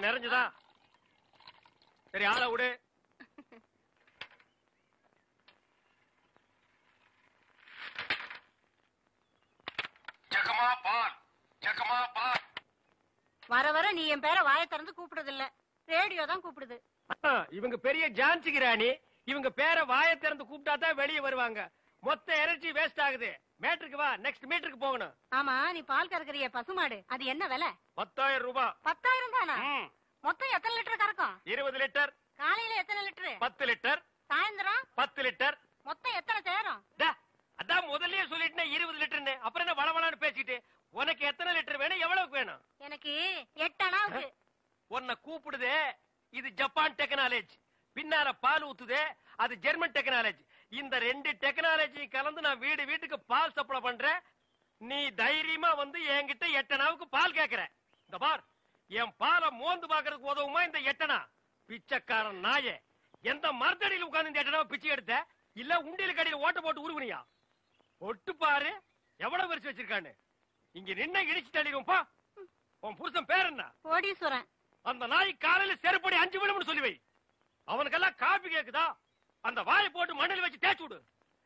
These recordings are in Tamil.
நிறைஞ்சுதா? சரி, ஆளை விடு. வர வர நீ என் பேரை வாயை திறந்து கூப்பிடுறது இல்ல, ரேடியோ தான் கூப்பிடுது. இவங்க பெரிய ஜான்சி கிராணி. இவங்க பேரை வாயை திறந்து கூப்பிட்டா தான் வெளியே வருவாங்க. மொத்த எனர்ஜி வேஸ்ட் ஆகுது. மேட்ருக்கு வா, நெக்ஸ்ட் மீட்டருக்கு போகணும். ஆமா, நீ பால் கறக்குறிய பசுமாடு, அது என்ன விலை? 10,000 ரூபாய். 10,000 தானா? மொத்தம் எத்தனை லிட்டர் கறக்கும்? 20 லிட்டர். காலையில எத்தனை லிட்டர்? 10 லிட்டர். சாயந்தரம் 10 லிட்டர். மொத்தம் எத்தனை சேரும்? அதான் முதல்லயே சொல்லிட்டேன் 20 லிட்டர்னு. அப்புறம் என்ன வளவளான்னு பேசிட்டு? உனக்கு எத்தனை லிட்டர் வேணும், எவ்வளவுக்கு வேணும்? எனக்கு 8 அணாவுக்கு. உன்னை கூப்பிடுதே, இது ஜப்பான் டெக்னாலஜி. பின்னால பால் ஊத்துதே, அது ஜெர்மன் டெக்னாலஜி. இந்த 2 டெக்னாலஜி கலந்து நான் வீடு வீட்டுக்கு பால் சப்ளை பண்றேன். நீ தைரியமா வந்து என்கிட்ட 8 அணாவுக்கு பால் கேக்குற. இந்த பார், என் பாலை மோந்து பாக்குறதுக்கு உதவுமா இந்த 8 அணா? பிச்சைக்காரன் நாயே, எந்த மரத்தடியில் உட்கார்ந்து இந்த 8 அணாவை பிச்சை எடுத்த? இல்ல உண்டியல் கடையில் ஓட்ட போட்டு உருவனியா? ஒட்டு பாரு எவ்வளவு வரிசை வச்சிருக்கான்னு. இங்க நின்ன இடிச்சு தள்ளிடும். பா, உன் புருஷன் பேர் என்ன? கோடீஸ்வரன். அந்த நாய் காலையில செருப்படி 5 விழும்னு சொல்லி வை. அவனுக்கெல்லாம் காபி கேக்குதா? அந்த வாயை போட்டு மண்ணில் வச்சு தேய்ச்சு விடு.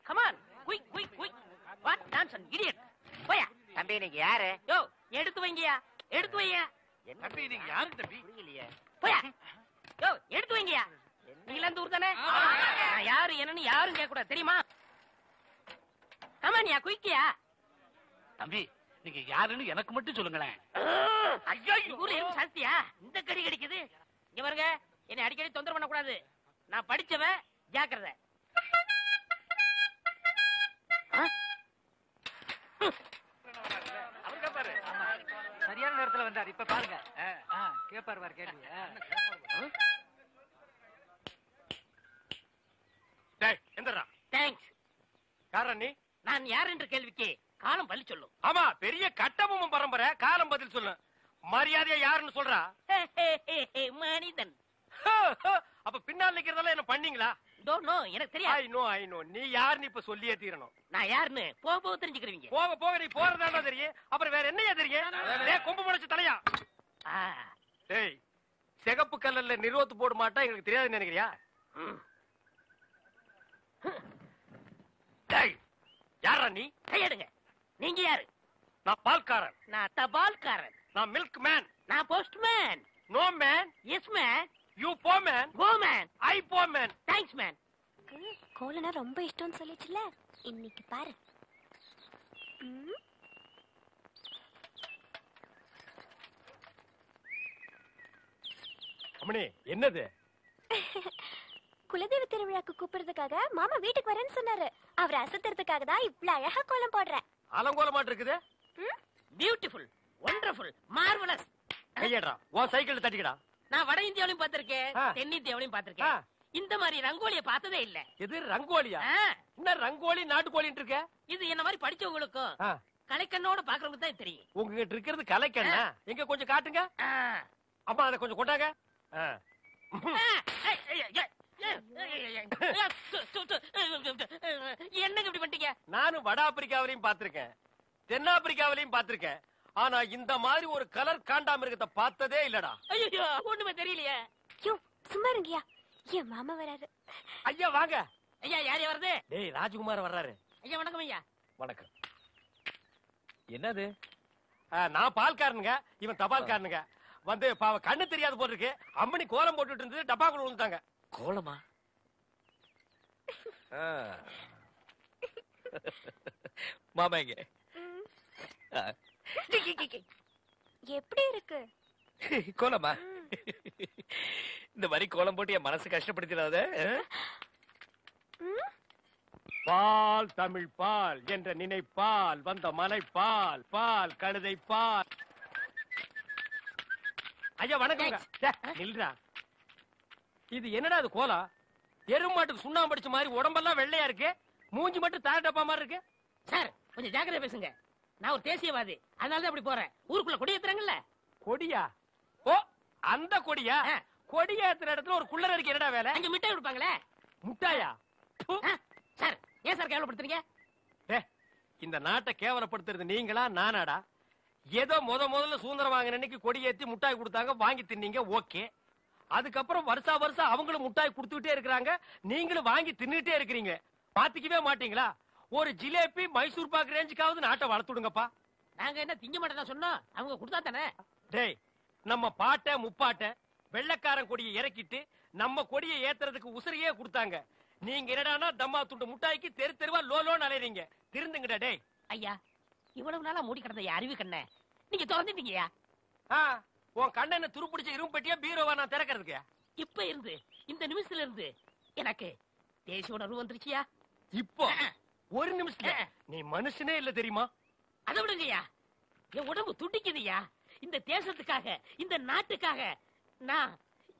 Come on, quick quick quick. What nonsense idiot. போயா. தம்பி நீங்க யாரு? யோ, எடுத்து வைங்கயா, எடுத்து வையா. தம்பி நீங்க யாரு தம்பி? புரியலையே. போயா. யோ, எடுத்து வைங்கயா. நீங்க இந்த ஊர் தானே? நான் யாரு என்னன்னு யாரும் கேட்க கூடாது, தெரியுமா? கமான்யா, குயிக்கியா. தம்பி நீங்க யாருன்னு எனக்கு மட்டும் சொல்லுங்களேன். ஐயோ, ஊர்ல எறும்பு சாஸ்தியா இந்த கடி கடிக்குது. இங்க பாருங்க, என்னை அடிக்கடி தொந்தரவு பண்ண கூடாது. நான் படிச்சவன், ஜாக்கிரதை. சரியான நேரத்துல வந்தார். இப்ப பாருங்க, கேப்பாரு வார் கேள்வி. டேய் எந்திரா. தேங்க்ஸ். காரணம் நீ? நான் யார் என்ற கேள்விக்கு காலம் பள்ளி சொல்லும். ஆமா, பெரிய கட்டபொம்மன் பரம்பரை. காலம் பதில் சொல்லு. மரியாதையா யாருன்னு சொல்றா? மனிதன். அப்ப பின்னால் நிக்கிறதெல்லாம் என்ன பண்ணீங்களா? டோன்ட் நோ, எனக்கு தெரியாது. ஐ நோ நீ யாருன்னு இப்ப சொல்லியே தீரணும். நான் யாருன்னு போக போக தெரிஞ்சுக்கிறீங்க. போக போக நீ போறதாண்டா தெரியும். அப்புறம் வேற என்னையா தெரியும்? டேய் கொம்பு முளைச்ச தலையா. டேய், சிகப்பு கல்லல்ல நிறுவத்து போட மாட்டா எங்களுக்கு தெரியாதுன்னு நினைக்கிறியா? டேய் யாரா நீ? கையெடுங்க. நீங்க யாரு? நான் பால்காரன். நான் தபால்காரன். நான் மில்க் மேன். நான் post man. No man. Yes man. You போ மேன். Go man. ஐ போ மேன். Thanks man. கோலனா ரொம்ப இஷ்டம்னு சொல்லிச்சுல, இன்னைக்கு பாரு. அம்மணி என்னது? குலதெய்வ திருவிழாக்கு கூப்பிடுறதுக்காக மாமா வீட்டுக்கு வரேன்னு சொன்னாரு. அவரை அசத்துறதுக்காக தான் இவ்ளோ அழகா கோலம் போடுறேன். அலங்கோலமாட்டு இருக்குது. Beautiful, wonderful, marvellous. கையடா, உன் சைக்கிள் தட்டிக்கடா. நான் வட இந்தியாவிலையும் பார்த்திருக்கேன், தென்னிந்தியாவிலையும் பார்த்திருக்கேன். இந்த மாதிரி ரங்கோலியை பார்த்ததே இல்ல. எது ரங்கோலியா? என்ன ரங்கோலி நாட்டுக்கோழின்னு இருக்க? இது என்ன மாதிரி படிச்சவங்களுக்கும் கலைக்கண்ணோட பாக்குறவங்க தான் தெரியும். உங்ககிட்ட இருக்கிறது கலைக்கண்ணா? எங்க கொஞ்சம் காட்டுங்க. அம்மா அதை கொஞ்சம் கொண்டாங்க. என்னங்க இப்படி பண்ணிட்டீங்க? நானும் வட ஆப்பிரிக்காவிலையும் பார்த்திருக்கேன், தென்னாப்பிரிக்காவிலையும் பார்த்திருக்கேன். ஆனா இந்த மாதிரி ஒரு கலர் காண்டாமிருகத்தை பார்த்ததே இல்லடா. ஐயோ, ஒண்ணுமே தெரியலையே. யோ சும்மா இருங்கயா, என் மாமா வராரு. ஐயா வாங்க. ஐயா யார் வருது? டேய் ராஜ்குமார் வர்றாரு. ஐயா வணக்கம். ஐயா வணக்கம். என்னது? நான் பால்காரனுங்க, இவன் தபால்காரனுங்க. வந்து கண்ணு தெரியாது போல இருக்கு. அம்மணி கோலம் போட்டுட்டு இருந்தது, டப்பாக்குள்ள விழுந்தாங்க. கோலமா? மாமா எங்க? எப்படி இருக்கு கோலமா? இந்த மாதிரி கோலம் போட்டு என் மனசு கஷ்டப்படுத்திடாத. பால் தமிழ் பால் என்ற நினைப்பால் வந்த மலை பால், பால் கழுதை பால். ஐயா வணக்கம். நில்றா. இது என்னடா இது கோலா? எருமாட்டுக்கு சுண்ணாம்பு அடிச்ச மாதிரி உடம்பெல்லாம் வெள்ளையா இருக்கு, மூஞ்சி மட்டும் தார டப்பா மாதிரி இருக்கு. சார் கொஞ்சம் ஜாக்கிரதை பேசுங்க. நான் ஒரு தேசியவாதி, அதனாலதான் அப்படி போறேன். ஊருக்குள்ள கொடி ஏத்துறாங்கல்ல. கொடியா? ஓ அந்த கொடியா? கொடி ஏத்துற இடத்துல ஒரு குள்ளர் இருக்கு, என்னடா வேலை? அங்க மிட்டாய் கொடுப்பாங்களே. முட்டாயா? சார் ஏன் சார் கேவலப்படுத்துறீங்க? இந்த நாட்டை கேவலப்படுத்துறது நீங்களா நானாடா? ஏதோ முதல்ல சுதந்திரம் வாங்கின அன்னைக்கு கொடி ஏத்தி முட்டாய் கொடுத்தாங்க, வாங்கி தின்னீங்க, ஓகே. அதுக்கப்புறம் வருஷம் அவங்களும் முட்டாய் கொடுத்துக்கிட்டே இருக்கிறாங்க, நீங்களும் வாங்கி தின்னுட்டே இருக்கிறீங்க. பாத்துக்கவே மாட்டீங்களா? ஒரு ஜிலேபி மைசூர் பாக்கு ரேஞ்சுக்காவது நாட்டை வளர்த்துடுங்கப்பா. நாங்க என்ன திங்க மாட்டேன் சொன்னோம், அவங்க கொடுத்தா தானே. டேய், நம்ம பாட்ட முப்பாட்ட வெள்ளக்காரன் கொடியை இறக்கிட்டு நம்ம கொடியை ஏத்துறதுக்கு உசுரையே கொடுத்தாங்க. நீங்க என்னடானா தம்மா துண்டு முட்டாய்க்கு தெரு தெருவா லோலோன்னு அலையறீங்க. திருந்துங்கடா டேய். ஐயா, இவ்வளவு நாளா மூடி கிடந்த அறிவு கண்ண நீங்க திறந்துட்டீங்கயா. உன் கண்ணனை துருப்பிடிச்ச இரும்பு பெட்டியா பீரோவா நான் திறக்கிறதுக்கு? இப்ப இருந்து இந்த நிமிஷத்துல இருந்து எனக்கு தேசிய உணர்வு வந்துருச்சியா. இப்போ ஒரு நிமிஷத்துல நீ மனுஷனே இல்ல தெரியுமா? அதை விடுங்கய்யா, என் உடம்பு துடிக்குதுயா. இந்த தேசத்துக்காக, இந்த நாட்டுக்காக நான்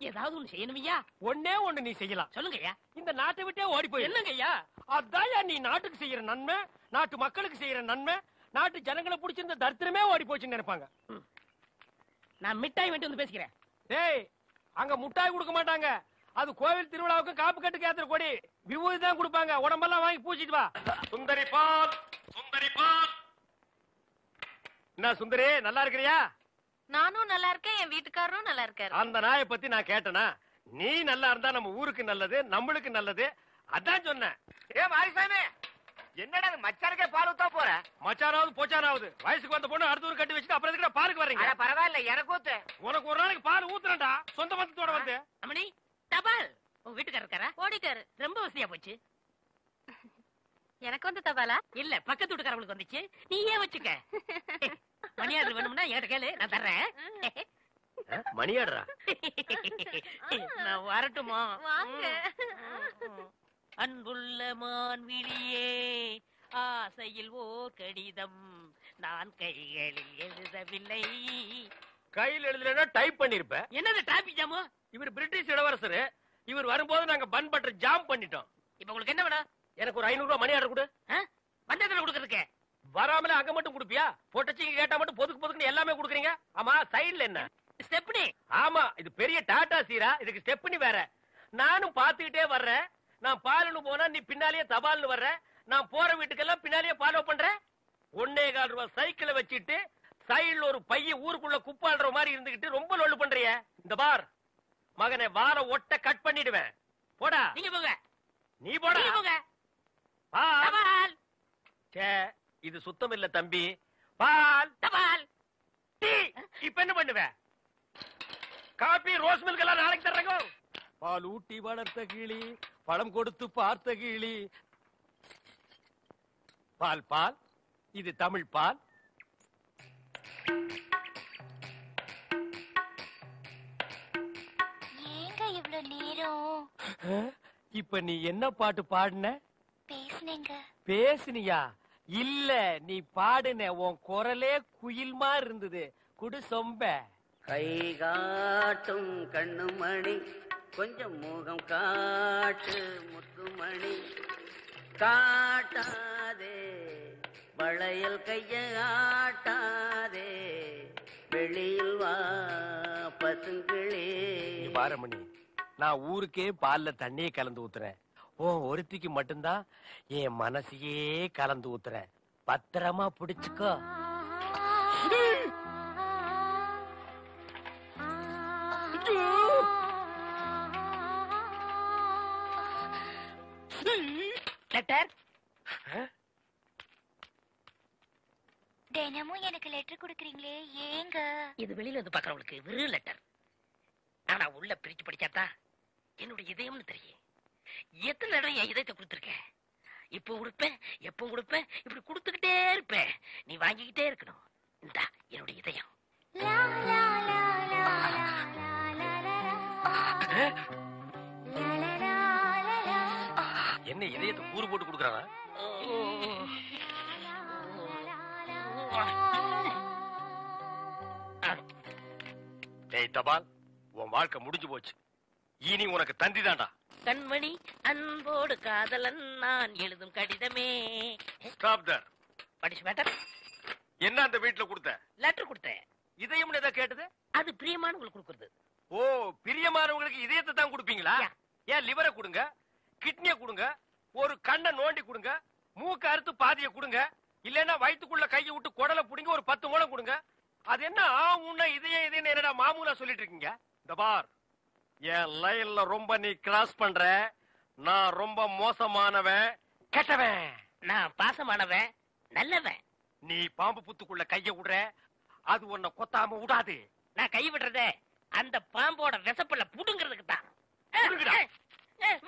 ஏதாவது ஒண்ணு செய்யணுமையா. ஒன்னே ஒண்ணு நீ செய்யலாம். சொல்லுங்கய்யா. இந்த நாட்டை விட்டே ஓடி போய். என்னங்கய்யா? அதான் நீ நாட்டுக்கு செய்யற நன்மை, நாட்டு மக்களுக்கு செய்யற நன்மை. நாட்டு ஜனங்களை பிடிச்சிருந்த தரித்திரமே ஓடி போச்சுன்னு நினைப்பாங்க. நான் மிட்டாய் வேண்டி வந்து பேசிக்கிறேன். டேய், அங்க முட்டாய் கொடுக்க மாட்டாங்க. அது கோவில் திருவிழாவுக்கு காப்பு கட்டுக்கு ஏத்துற கொடி. விபூதி தான் கொடுப்பாங்க. உடம்பெல்லாம் வாங்கி பூச்சிட்டு வா. சுந்தரி பால், சுந்தரி பால். என்ன சுந்தரி, நல்லா இருக்கிறியா? நானும் நல்லா இருக்கேன், என் வீட்டுக்காரரும் நல்லா இருக்காரு. அந்த நாயை பத்தி நான் கேட்டனா? நீ நல்லா இருந்தா நம்ம ஊருக்கு நல்லது, நம்மளுக்கு நல்லது. அதான் சொன்னேன். ஏ மாரிசாமி, என்னடா மச்சானுக்கே பால் ஊத்தா போற? மச்சானாவது போச்சானாவது வயசுக்கு வந்த பொண்ணு அடுத்த ஊர் கட்டி வச்சுட்டு அப்புறம் எதுக்கு பாருக்கு வர்றீங்க? பரவாயில்ல, எனக்கு ஊத்து. உனக்கு ஒரு நாளைக்கு பால் ஊத்துறேன்டா, சொந்த பந்தத்தோட வந்து. அம்மணி, தபால் உங்க வீட்டுக்காரர் இருக்காரா? ஓடிட்டாரு. ரொம்ப வசதியா போச்சு. எனக்கு வந்து தபாலா? இல்ல, பக்கத்து வீட்டுக்காரங்களுக்கு வந்துச்சு. நீயே வச்சுக்க. மணியாடு வேணும்னா என்கிட்ட கேளு, நான் தர்றேன். மணியாடுறா? நான் வரட்டுமா? வாங்க. அன்புள்ள மான்விழியே, ஆசையில் ஓர் கடிதம் நான் கைகளில் எழுதவில்லை. கையில் எழுதலன்னா டைப் பண்ணிருப்ப. என்னது டிராபிக் ஜாமு? இவர் பிரிட்டிஷ் இளவரசர். இவர் வரும்போது நாங்க பன் பட்டர் ஜாம் பண்ணிட்டோம். இப்ப உங்களுக்கு என்ன வேணும்? எனக்கு ஒரு 500 ரூபாய் மணி ஆர்டர் கொடு. வந்ததுல கொடுக்கறதுக்கு வராமல அங்க மட்டும் கொடுப்பியா? போட்டச்சிங்க கேட்டா மட்டும் பொதுக்கு எல்லாமே கொடுக்குறீங்க. ஆமா, சைடுல என்ன ஸ்டெப்னி? ஆமா, இது பெரிய டாடா சீரா, இதுக்கு ஸ்டெப்னி வேற. நானும் பாத்துக்கிட்டே வர்றேன். நான் பாலுன்னு போனா நீ பின்னாலேயே தபால்னு வர்ற. நான் போற வீட்டுக்கெல்லாம் பின்னாலேயே ஃபாலோ பண்ற. 1.25 ரூபாய் சைக்கிளை வச்சுட்டு சைடுல ஒரு பைய ஊருக்குள்ள குப்பாடுற மாதிரி இருந்துகிட்டு ரொம்ப லொல்லு பண்றிய. இந்த பார் மகனை, வார ஒட்ட கட் பண்ணிடுவேன். போடா. நீங்க போங்க. நீ போடா. நீங்க போங்க. பால். சே, இது சுத்தம் இல்ல தம்பி. பால், தபால், டீ. இப்ப என்ன பண்ணுவ? காபி, ரோஸ் மில்க் எல்லாம் நாளைக்கு தர்றேங்க. பால் ஊட்டி வளர்த்த கிளி, பழம் கொடுத்து பார்த்த கிளி. பால் பால், இது தமிழ் பால். ஏங்க இவ்ளோ நேரம்? இப்ப நீ என்ன பாட்டு பாடுன? பேசுனேங்க. பேசுனியா? இல்ல, நீ பாடுன. உன் குரலே குயில் மாதிரி இருந்தது. குடு சொம்ப. கை காட்டும் கண்ணுமணி, கொஞ்சம் முகம் காட்டு முத்துமணி, காட்டாதே வளையல் கைய ஆட்டாதே, வெளியில் வா பசுங்கிளே. பாரமணி, நான் ஊருக்கே பால்ல தண்ணியே கலந்து ஊத்துறேன். ஒருத்திக்கு மட்டும்தான் என் மனசையே கலந்து ஊத்துறேன். பத்திரமா பிடிச்சுக்கோ. லெட்டர். தினமும் எனக்கு லெட்டர் கொடுக்கறீங்களே, ஏங்க? இது வெளியில வந்து பாக்குறவங்களுக்கு வெறும் லெட்டர். ஆனா உள்ள பிரிச்சு படிச்சாதான் என்னுடைய இதயம்னு தெரியும். எத்தனை இடம் என் இதயத்தை கொடுத்துருக்கேன். இப்போ கொடுப்பேன், எப்போ கொடுப்பேன், இப்படி கொடுத்துக்கிட்டே இருப்பேன். நீ வாங்கிக்கிட்டே இருக்கணும். இந்தா என்னுடைய இதயம். லா, லா, லா, லா, லா, லா, லா, லா. லா, லா, லா, லா, லா. என்ன இதயத்தை கூறு போட்டு கொடுக்கறானா? டேய் தபால், உன் வாழ்க்கை முடிஞ்சு போச்சு. இனி உனக்கு தந்தி தான்டா. கண்மணி, அன்போடு காதலன் நான் எழுதும் கடிதமே. Stop there. படிச்சு மேட்டர். என்ன அந்த வீட்டுல கொடுத்த? லெட்டர் கொடுத்தேன். இதயம்னு எதை கேட்டது? அது பிரியமானவங்களுக்கு கொடுக்குறது. ஓ, பிரியமானவங்களுக்கு இதயத்தை தான் கொடுப்பீங்களா? ஏன் லிவரை கொடுங்க, கிட்னியை கொடுங்க, ஒரு கண்ணை நோண்டி கொடுங்க, மூக்க அறுத்து பாதியை கொடுங்க, இல்லன்னா வயிற்றுக்குள்ள கையை விட்டு குடலை புடிங்க ஒரு 10 முழம் கொடுங்க. அது என்ன உன்ன இதையே இதைன்னு என்னடா மாமூலா சொல்லிட்டு இருக்கீங்க? இந்த பார், என் லைன்ல ரொம்ப நீ கிராஸ் பண்ற. நான் ரொம்ப மோசமானவன், கெட்டவன். நான் பாசமானவன், நல்லவன். நீ பாம்பு புத்துக்குள்ள கைய விடுற, அது உன்னை கொத்தாம விடாது. நான் கை விடுறதே அந்த பாம்போட விசப்பல்ல புடுங்கிறதுக்கு தான்.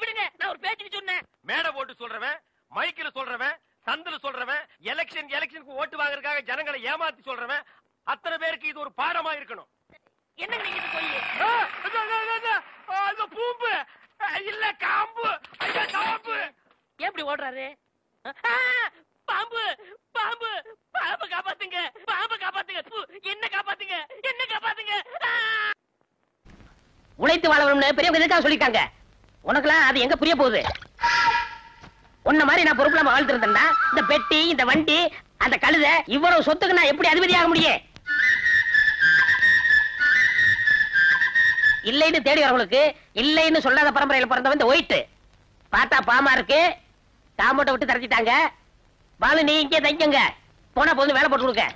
விடுங்க, நான் ஒரு பேச்சுக்கு சொன்னேன். மேடை போட்டு சொல்றவன், மைக்கில் சொல்றவன், சந்தில சொல்றவன், எலெக்ஷனுக்கு ஓட்டு வாங்குறதுக்காக ஜனங்களை ஏமாத்தி சொல்றவன், அத்தனை பேருக்கு இது ஒரு பாடமா இருக்கணும். என்னங்க நீங்க இது போய் அந்த பூம்பு இல்ல காம்பு, ஐயா காம்பு. எப்படி ஓடுறாரு? பாம்பு பாம்பு பாம்பு காப்பாத்துங்க, பாம்பு காப்பாத்துங்க, என்ன காப்பாத்துங்க, என்ன காப்பாத்துங்க. உழைத்து வாழணும்னு பெரியவங்க எதுக்காக சொல்லிட்டாங்க? உனக்குலாம் அது எங்க புரிய போகுது? உன்ன மாதிரி நான் பொறுப்புல வாழ்த்து இருந்தேன்னா இந்த பெட்டி, இந்த வண்டி, அந்த கழுதை, இவ்வளவு சொத்துக்கு நான் எப்படி அதிபதியாக முடியும்? இல்லைன்னு தேடி வரவங்களுக்கு இல்லைன்னு சொல்லாத பரம்பரையில பிறந்தவன் இந்த ஒயிட். பார்த்தா பாமா இருக்கு, காம்பவுண்ட விட்டு தரச்சிட்டாங்க. பாலு நீ இங்கே தங்கிங்க, போனா போதும் வேலை போட்டு கொடுக்க.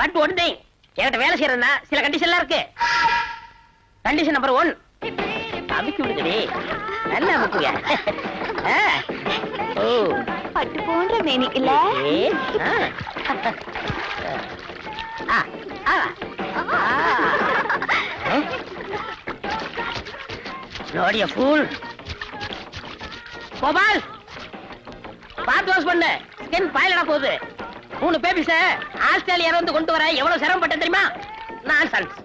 பட் ஒன் திங், என்கிட்ட வேலை செய்யறதுன்னா சில கண்டிஷன்லாம் இருக்கு. கண்டிஷன் நம்பர் 1, அமுக்கி விடுங்கடி, நல்லா அமுக்குங்க. ஓ பட்டு போன்ற மேனிக்கல நோடிய ஃபூல். கோபால் பாத்து வாஷ் பண்ணு, ஸ்கின் பாயிலடா போகுது. 3 பேபிஸ ஆஸ்திரேலியால வந்து கொண்டு வர எவ்வளவு சிரமப்பட்ட தெரியுமா? Nonsense.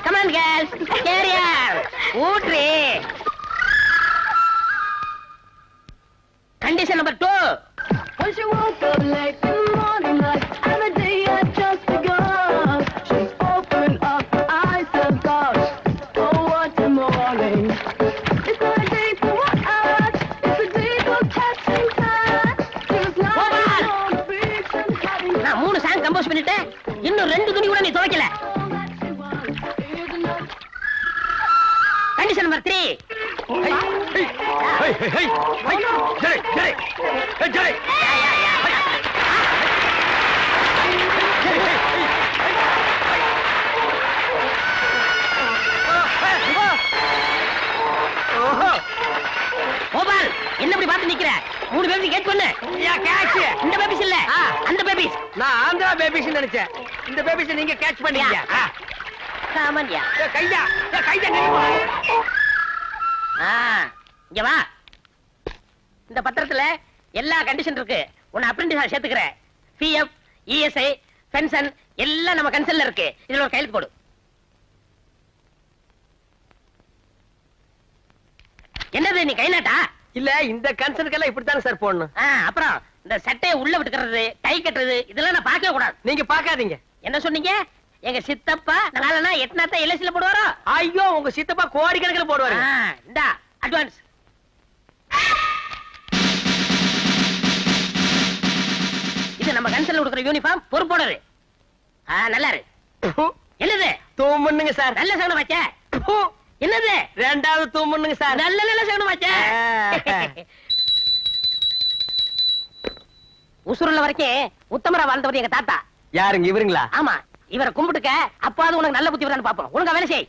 Come on girls, career ஊட்ரி. Condition number 2, When she woke up late in the morning, like every day had just begun. She's opened up her eyes and thought, oh, what a morning. It's not a day for what hours, it's a day for catching time. She was lying on the beach and having நான் 3 சாங் கம்போஸ் பண்ணிட்டேன், இன்னும் 2 துணி கூட நீ துவைக்கல. கண்டிஷன் நம்பர் 3, கோபால் என்ன இப்படி பார்த்து நிக்கிற? 3 பேபிஸ் கேட்ச் பண்ணு. இந்த பேபிஸ் இல்ல, அந்த பேபிஸ். நான் ஆந்திரா பேபிஸ் நினைச்சேன். இந்த பேபிஸ் நீங்க கேட்ச் பண்ணீங்க. சாமான்யா கையா கையா. இங்க வா. இந்த பத்திரத்துல எல்லா கண்டிஷன் இருக்கு. உன்னை அப்ரெண்டிஸா சேர்த்துக்கிறேன். பிஎஃப், இஎஸ்ஐ, பென்ஷன் எல்லாம் நம்ம கன்சல்ல இருக்கு. இதுல ஒரு கையெழுத்து போடு. என்னது நீ கை நாட்டா? இல்ல, இந்த கன்சர்னுக்கெல்லாம் இப்படித்தானே சார் போடணும். அப்புறம் இந்த சட்டையை உள்ள விட்டுக்கிறது, டை கட்டுறது, இதெல்லாம் நான் பார்க்கவே கூடாது. நீங்க பாக்காதீங்க. என்ன சொன்னீங்க? எங்க சித்தப்பா நாளனா 8 எல்ஐசில போடுவாரோ? ஐயோ, உங்க சித்தப்பா கோடிக்கணக்கில் போடுவாரு. இந்தா அட்வான்ஸ். இது நம்ம கன்சல்ல கொடுக்குற யூனிஃபார்ம், பொறுப்போடரு. நல்லா இருக்கு. என்னது? தூமுன்னுங்க சார். நல்ல சகுனம் வச்ச. என்னது? 2வது தூமுன்னுங்க சார். நல்ல சகுனம் வச்ச. உசுருள்ள வரைக்கும் உத்தமரா வாழ்ந்தவர் எங்க தாத்தா. யாருங்க இவருங்களா? ஆமா, இவரை கும்பிட்டுக்க. அப்பாவது உனக்கு நல்ல புத்தி வருதான்னு பாப்போம். ஒழுங்கா வேலை செய்.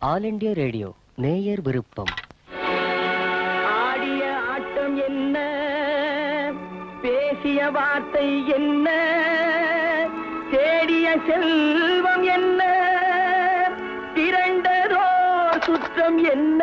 ஆல் இண்டியா ரேடியோ நேயர் விருப்பம். ஆடிய ஆட்டம் என்ன, பேசிய வார்த்தை என்ன, தேடிய செல்வம் என்ன, திரண்டதோ சுற்றம் என்ன.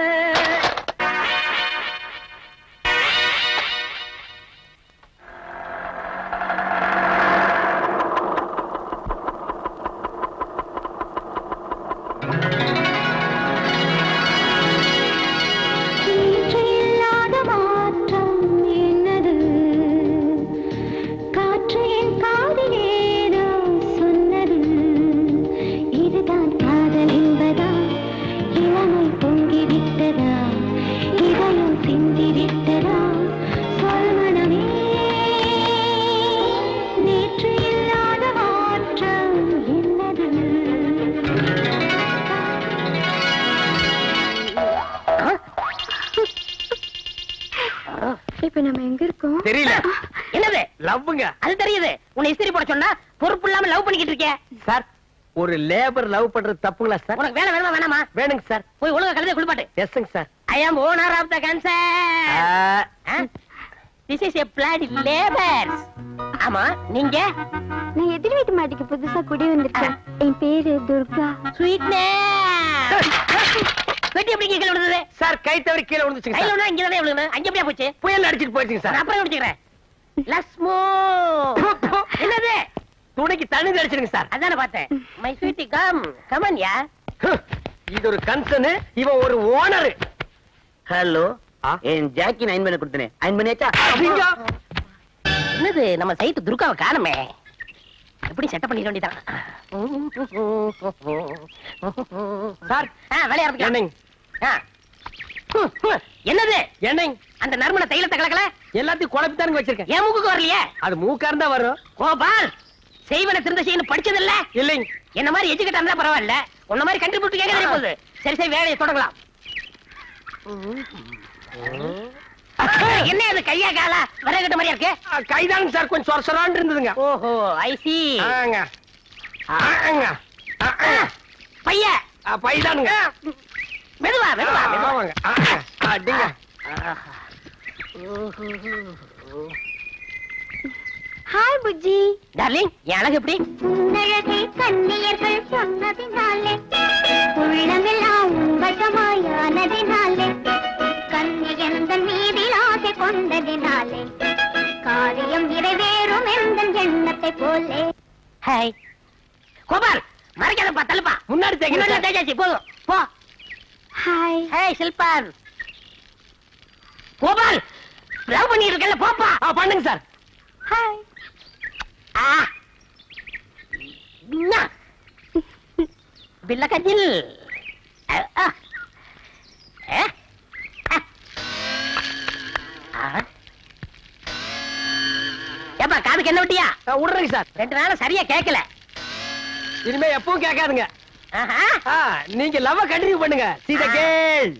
இதுதான் காதல் என்பதா, இளமை பொங்கிவிட்டதா? லவ்ங்க. அது தெரியுது. உன்னை இஸ்திரி போட சொன்னா பொறுப்பு இல்லாம லவ் பண்ணிக்கிட்டு இருக்கே. சார் ஒரு லேபர் லவ் பண்றது தப்புங்களா சார்? உனக்கு வேலை வேணுமா வேணாமா? வேணுங்க சார். போய் ஒழுங்கா கழுதை குளிப்பாட்டு. எஸ்ங்க sir. I am owner of the concern. This is a flat labours. ஆமா நீங்க? நான் எதிர் வீட்டு மாட்டிக்கு புதுசா குடி வந்திருக்கேன். என் பேரு துர்கா. ஸ்வீட்னே. வெட்டி எப்படி கீழே விழுந்தது? சார் கை தவறி கீழே விழுந்துச்சுங்க கையில சார். விழுந்தா இங்க தானே விழுந்தது. அங்க எப்படியா போச்சு? புயல் அடிச்சிட்டு போயிடுச்சுங்க நான் சார். அப்புறம் குடிச்சுக்கிறேன். லஸ்மோ. என்னது? துணைக்கு தண்ணி அடிச்சிருங்க சார். அதானே பார்த்தேன். My sweetie come come on yeah. இது ஒரு கன்சர்ன், இவன் ஒரு ஓனர். ஹலோ, என் ஜாக்கி அயன் பண்ண கொடுத்தேன். அயன் பண்ணியாச்சா? என்னது நம்ம சைட்டு துர்காவை காணுமே. எப்படி செட்டப் பண்ணிக்க வேண்டியதான். சார் வேலைய ஆரம்பிக்கலாம். என்னங்க என்னது? என்னங்க அந்த நறுமண தைலத்தை கலக்கல? எல்லாத்தையும் குழப்பித்தானுங்க வச்சிருக்கேன். ஏன் மூக்குக்கு வரலையே? அது மூக்கா இருந்தா வரும். கோபால் செய்வன திருந்த செய்யணும் படிச்சது இல்ல? இல்லைங்க. என்ன மாதிரி எஜுகேட் இருந்தா பரவாயில்ல. உன்ன மாதிரி கண்டுபிடிச்சு கேட்க தெரிய போகுது. சரி சரி வேலையை தொடங்கலாம். என்ன அது கையா காலா வரகட்ட மாதிரியா இருக்கு? கைதானுங்க சார், கொஞ்சம் சொரசொரான்னு இருந்ததுங்க. ஓஹோ ஐ சி. ஆங்க ஆங்க பைய பைதானுங்க. மெதுவா மெதுவா மெதுவா. ஆமாங்க. அடிங்க. ஹாய் புஜ்ஜி. டார்லிங் என் அழகு எப்படி? உன்னழகை கண்ணியர்கள் சொன்னதினாலே உள்ளமெல்லாம் வசமாயானதினாலே கண்ணியந்தன் மீதில் ஆசை கொண்டதினாலே காரியம் நிறைவேறும் எந்த எண்ணத்தை போலே. ஹாய் கோபால் மறைக்காதப்பா தள்ளுப்பா. முன்னாடி தேய்க்கிறேன். தேஜாச்சி போதும் போ. ஹாய். ஹாய் சில்பான். கோபால் லவ் பண்ணிட்டு இருக்கல போப்பா. பண்ணுங்க சார். ஹாய். பில்ல கஜில். ஏப்பா காதுக்கு என்ன விட்டியா? விடுறேங்க சார். 2 நாளா சரியா கேட்கல. இனிமே எப்பவும் கேட்காதுங்க. ஆஹா. நீங்க லவ் கண்டினியூ பண்ணுங்க. See the girl.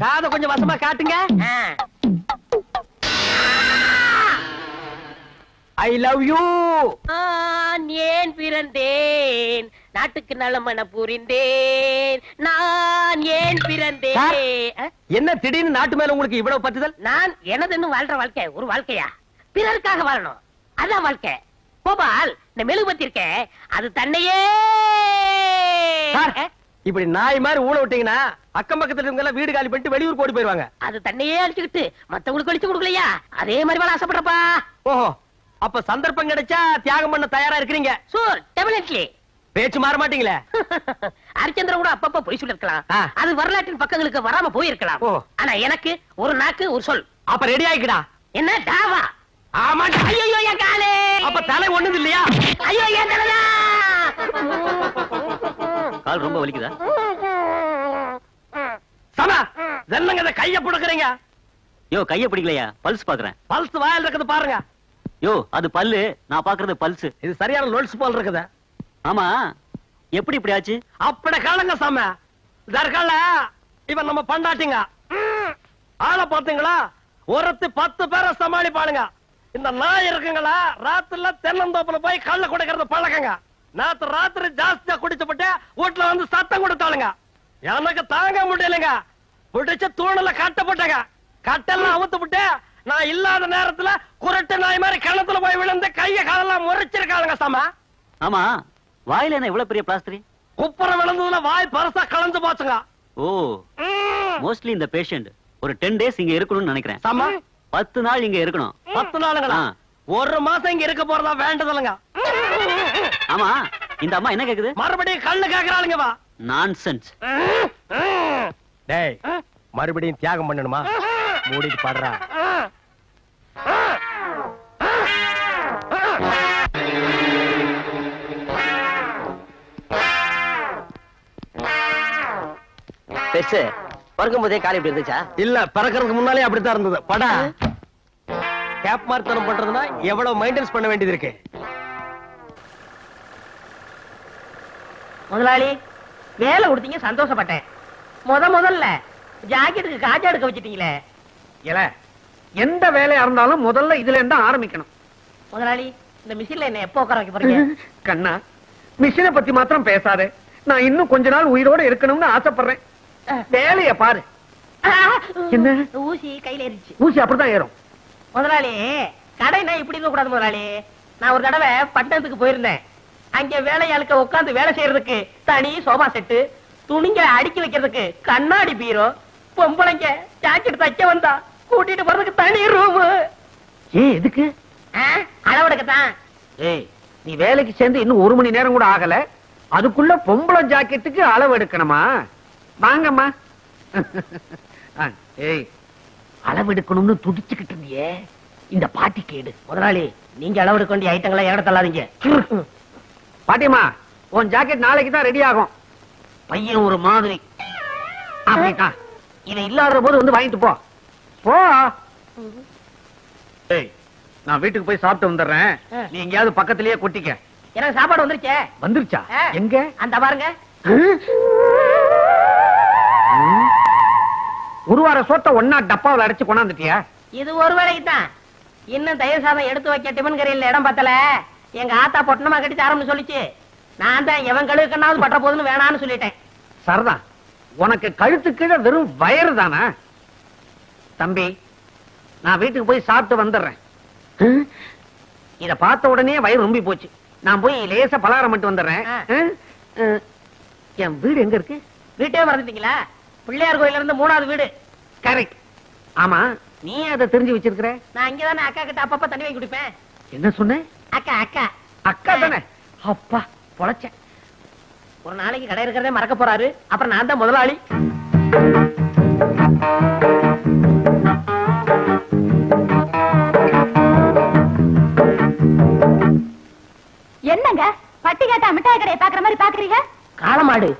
காதை கொஞ்சம் வசமா காட்டுங்க. I love you. நான் ஏன் பிறந்தேன் நாட்டுக்கு நலமன புரிந்தேன். நான் ஏன் பிறந்தேன். என்ன திடீர்னு நாட்டு மேல உங்களுக்கு இவ்வளவு பற்றுதல்? நான் எனதுன்னு வாழ்ற வாழ்க்கை ஒரு வாழ்க்கையா? பிறருக்காக வாழணும், அதான் வாழ்க்கை. கோபால் இந்த மெழுகுபத்தி இருக்க அது தன்னையே. இப்படி நாய் மாதிரி ஊழ விட்டீங்கன்னா அக்கம் பக்கத்துல இருக்கவங்க எல்லாம் வீடு காலி பண்ணிட்டு வெளியூர் போடி போயிருவாங்க. அது தன்னையே அழிச்சுக்கிட்டு மத்தவங்களுக்கு அழிச்சு கொடுக்கலையா? அதே மாதிரி வாழ ஆசைப்படுறப்பா. ஓஹோ, அப்ப சந்தர்ப்பம் கிடைச்சா தியாகம் பண்ண தயாரா இருக்கிறீங்க? சூர் டெபினெட்லி. பேச்சு மாற மாட்டீங்களே. ஹரிச்சந்திரன் கூட அப்பப்ப பொய் சொல்லிருக்கலாம். அது வரலாற்றின் பக்கங்களுக்கு வராம போயிருக்கலாம். ஆனா எனக்கு ஒரு நாக்கு ஒரு சொல். அப்ப ரெடி ஆயிக்கடா. என்ன டாவா? ஆமா. ஐயோ என் காலே. அப்ப தலை ஒண்ணுது இல்லையா? ஐயோ என் தலையா. கால் ரொம்ப வலிக்குதா? சமா என்னங்க கைய புடுக்குறீங்க? யோ கைய பிடிக்கலையா? பல்ஸ் பாக்குறேன். பல்ஸ் வாயில இருக்குது பாருங்க. யோ அது பல்லு, நான் பாக்குறது பல்ஸ். இது சரியான லோல்ஸ் போல் இருக்குது. ஆமா எப்படி இப்படி ஆச்சு? அப்பட காலங்க சாம தர்கால இவன் நம்ம பண்டாட்டிங்க. ஆளை பாத்தீங்களா? ஒருத்து 10 பேரை சமாளிப்பாளுங்க. இந்த நாய் இருக்குங்களா ராத்திரில தென்னந்தோப்புல போய் கள்ள குடிக்கிறது பழக்கங்க. நேத்து ராத்திரி ஜாஸ்தியா குடிச்சுப்பட்டு வீட்டுல வந்து சத்தம் கொடுத்தாளுங்க. எனக்கு தாங்க முடியலைங்க. பிடிச்சு தூணல கட்டப்பட்டங்க. கட்டெல்லாம் அவுத்து விட்டு நான் இல்லாத நேரத்துல குரட்டு நாய் மாதிரி கிணத்துல போய் விழுந்து கைய காலெல்லாம் முறிச்சிருக்காளுங்க சாம. ஆமா வாயில என்ன இவ்வளவு பெரிய பிளாஸ்டரி? குப்புற விழுந்ததுல வாய் பரசா கலந்து போச்சுங்க. ஓ மோஸ்ட்லி இந்த பேஷண்ட் ஒரு 10 டேஸ் இங்க இருக்கணும்னு நினைக்கிறேன். சாமா 10 நாள் இங்க இருக்கணும். 10 நாளுங்களா? ஒரு மாசம் இங்க இருக்க போறதா வேண்டதில்லைங்க. ஆமா இந்த அம்மா என்ன கேக்குது? மறுபடியும் கண்ணு கேக்குறாளுங்க. வா நான்சென்ஸ். டேய் மறுபடியும் தியாகம் பண்ணணுமா? மூடிட்டு பாடுறா. பெருசு பிறக்கும் போதே காலி இப்படி இருந்துச்சா? இல்ல பிறக்கிறதுக்கு முன்னாலே அப்படித்தான் இருந்தது. படா கேப் மார்த்தனம் பண்றதுன்னா எவ்வளவு மெயின்டெனன்ஸ் பண்ண வேண்டியது இருக்கு. முதலாளி வேலை கொடுத்தீங்க, சந்தோஷப்பட்டேன். முதல்ல ஜாக்கெட்டுக்கு காஜா எடுக்க வச்சிட்டீங்களே, இல்ல எந்த வேலையா இருந்தாலும் முதல்ல இதுல இருந்தா ஆரம்பிக்கணும். முதலாளி இந்த மிஷின்ல என்ன எப்போ உட்கார வைக்க போறீங்க? கண்ணா, மிஷினை பத்தி மாத்திரம் பேசாதே. நான் இன்னும் கொஞ்ச நாள் உயிரோட இருக்கணும்னு ஆசைப்படுறேன். வேலைய பாரு. என்ன ஊசி கையில ஏறிச்சு. ஊசி அப்படிதான் ஏறும். முதலாளி கடைனா இப்படி இருக்க கூடாது முதலாளி. நான் ஒரு தடவை பட்டணத்துக்கு போயிருந்தேன். அங்க வேலையாளுக்க உட்கார்ந்து வேலை செய்யறதுக்கு தனி சோபா செட்டு, துணிங்க அடுக்கி வைக்கிறதுக்கு கண்ணாடி பீரோ, பொம்பளைங்க ஜாக்கெட் தைக்க வந்தா கூட்டிட்டு போறதுக்கு தனி ரூம். எதுக்கு? அளவெடுக்கத்தான். ஏய், நீ வேலைக்கு சேர்ந்து இன்னும் 1 மணி நேரம் கூட ஆகல, அதுக்குள்ள பொம்பளை ஜாக்கெட்டுக்கு அளவு எடுக்கணுமா? வாங்கம்மா. ஏய், அளவு எடுக்கணும்னு துடிச்சுக்கிட்டு இருந்தியே, இந்த பாட்டி கேடு. முதலாளி நீங்க அளவெடுக்க வேண்டிய ஐட்டங்களை ஏட தள்ளாதீங்க. பாட்டிமா, உன் ஜாக்கெட் நாளைக்கு தான் ரெடி ஆகும். பையன் ஒரு மாதிரி. அப்படிதான். இதை இல்லாத போது வந்து வாங்கிட்டு போ. போ. ஏய், நான் வீட்டுக்கு போய் சாப்பிட்டு வந்துடுறேன். நீ எங்கேயாவது பக்கத்திலேயே கொட்டிக்க. எனக்கு சாப்பாடு வந்துருச்சே. வந்துருச்சா? எங்க? அந்த பாருங்க. ஒரு வார சோத்த ஒன்னா டப்பாவில் அடைச்சு கொண்டாந்துட்டியா? இது ஒரு வேலைக்கு தான். இன்னும் தயிர் சாதம் எடுத்து வைக்க டிபன் கரையில் இடம் பத்தல. எங்க ஆத்தா பொட்டணமா கட்டி தரம்னு சொல்லிச்சு. நான் தான் எவன் கழுவுக்கண்ணாவது பட்ட போதுன்னு வேணான்னு சொல்லிட்டேன். சரதான், உனக்கு கழுத்து கீழே வெறும் வயறு தானே? தம்பி, நான் வீட்டுக்கு போய் சாப்பிட்டு வந்துடுறேன். இத பார்த்த உடனே வயிறு ரொம்பி போச்சு. நான் போய் லேசா பலகாரம் மட்டும் வந்துடுறேன். என் வீடு எங்க இருக்கு? வீட்டே மறந்துட்டீங்களா? பிள்ளையார் கோயில இருந்து 3வது வீடு. கரெக்ட். ஆமா, நீ அதை தெரிஞ்சு வச்சிருக்கிற? நான் இங்கதானே அக்கா கிட்ட அப்பப்ப தண்ணி வாங்கி குடிப்பேன். என்ன சொன்ன? அக்கா அக்கா அக்கா தானே? அப்பா பொழைச்சேன். ஒரு நாளைக்கு கடை இருக்கிறதே மறக்க போறாரு. அப்புறம் நான் தான் முதலாளி. என்னங்க பட்டி கேட்டா மிட்டாய் கடையை பாக்குற மாதிரி பாக்குறீங்க? காளமாடு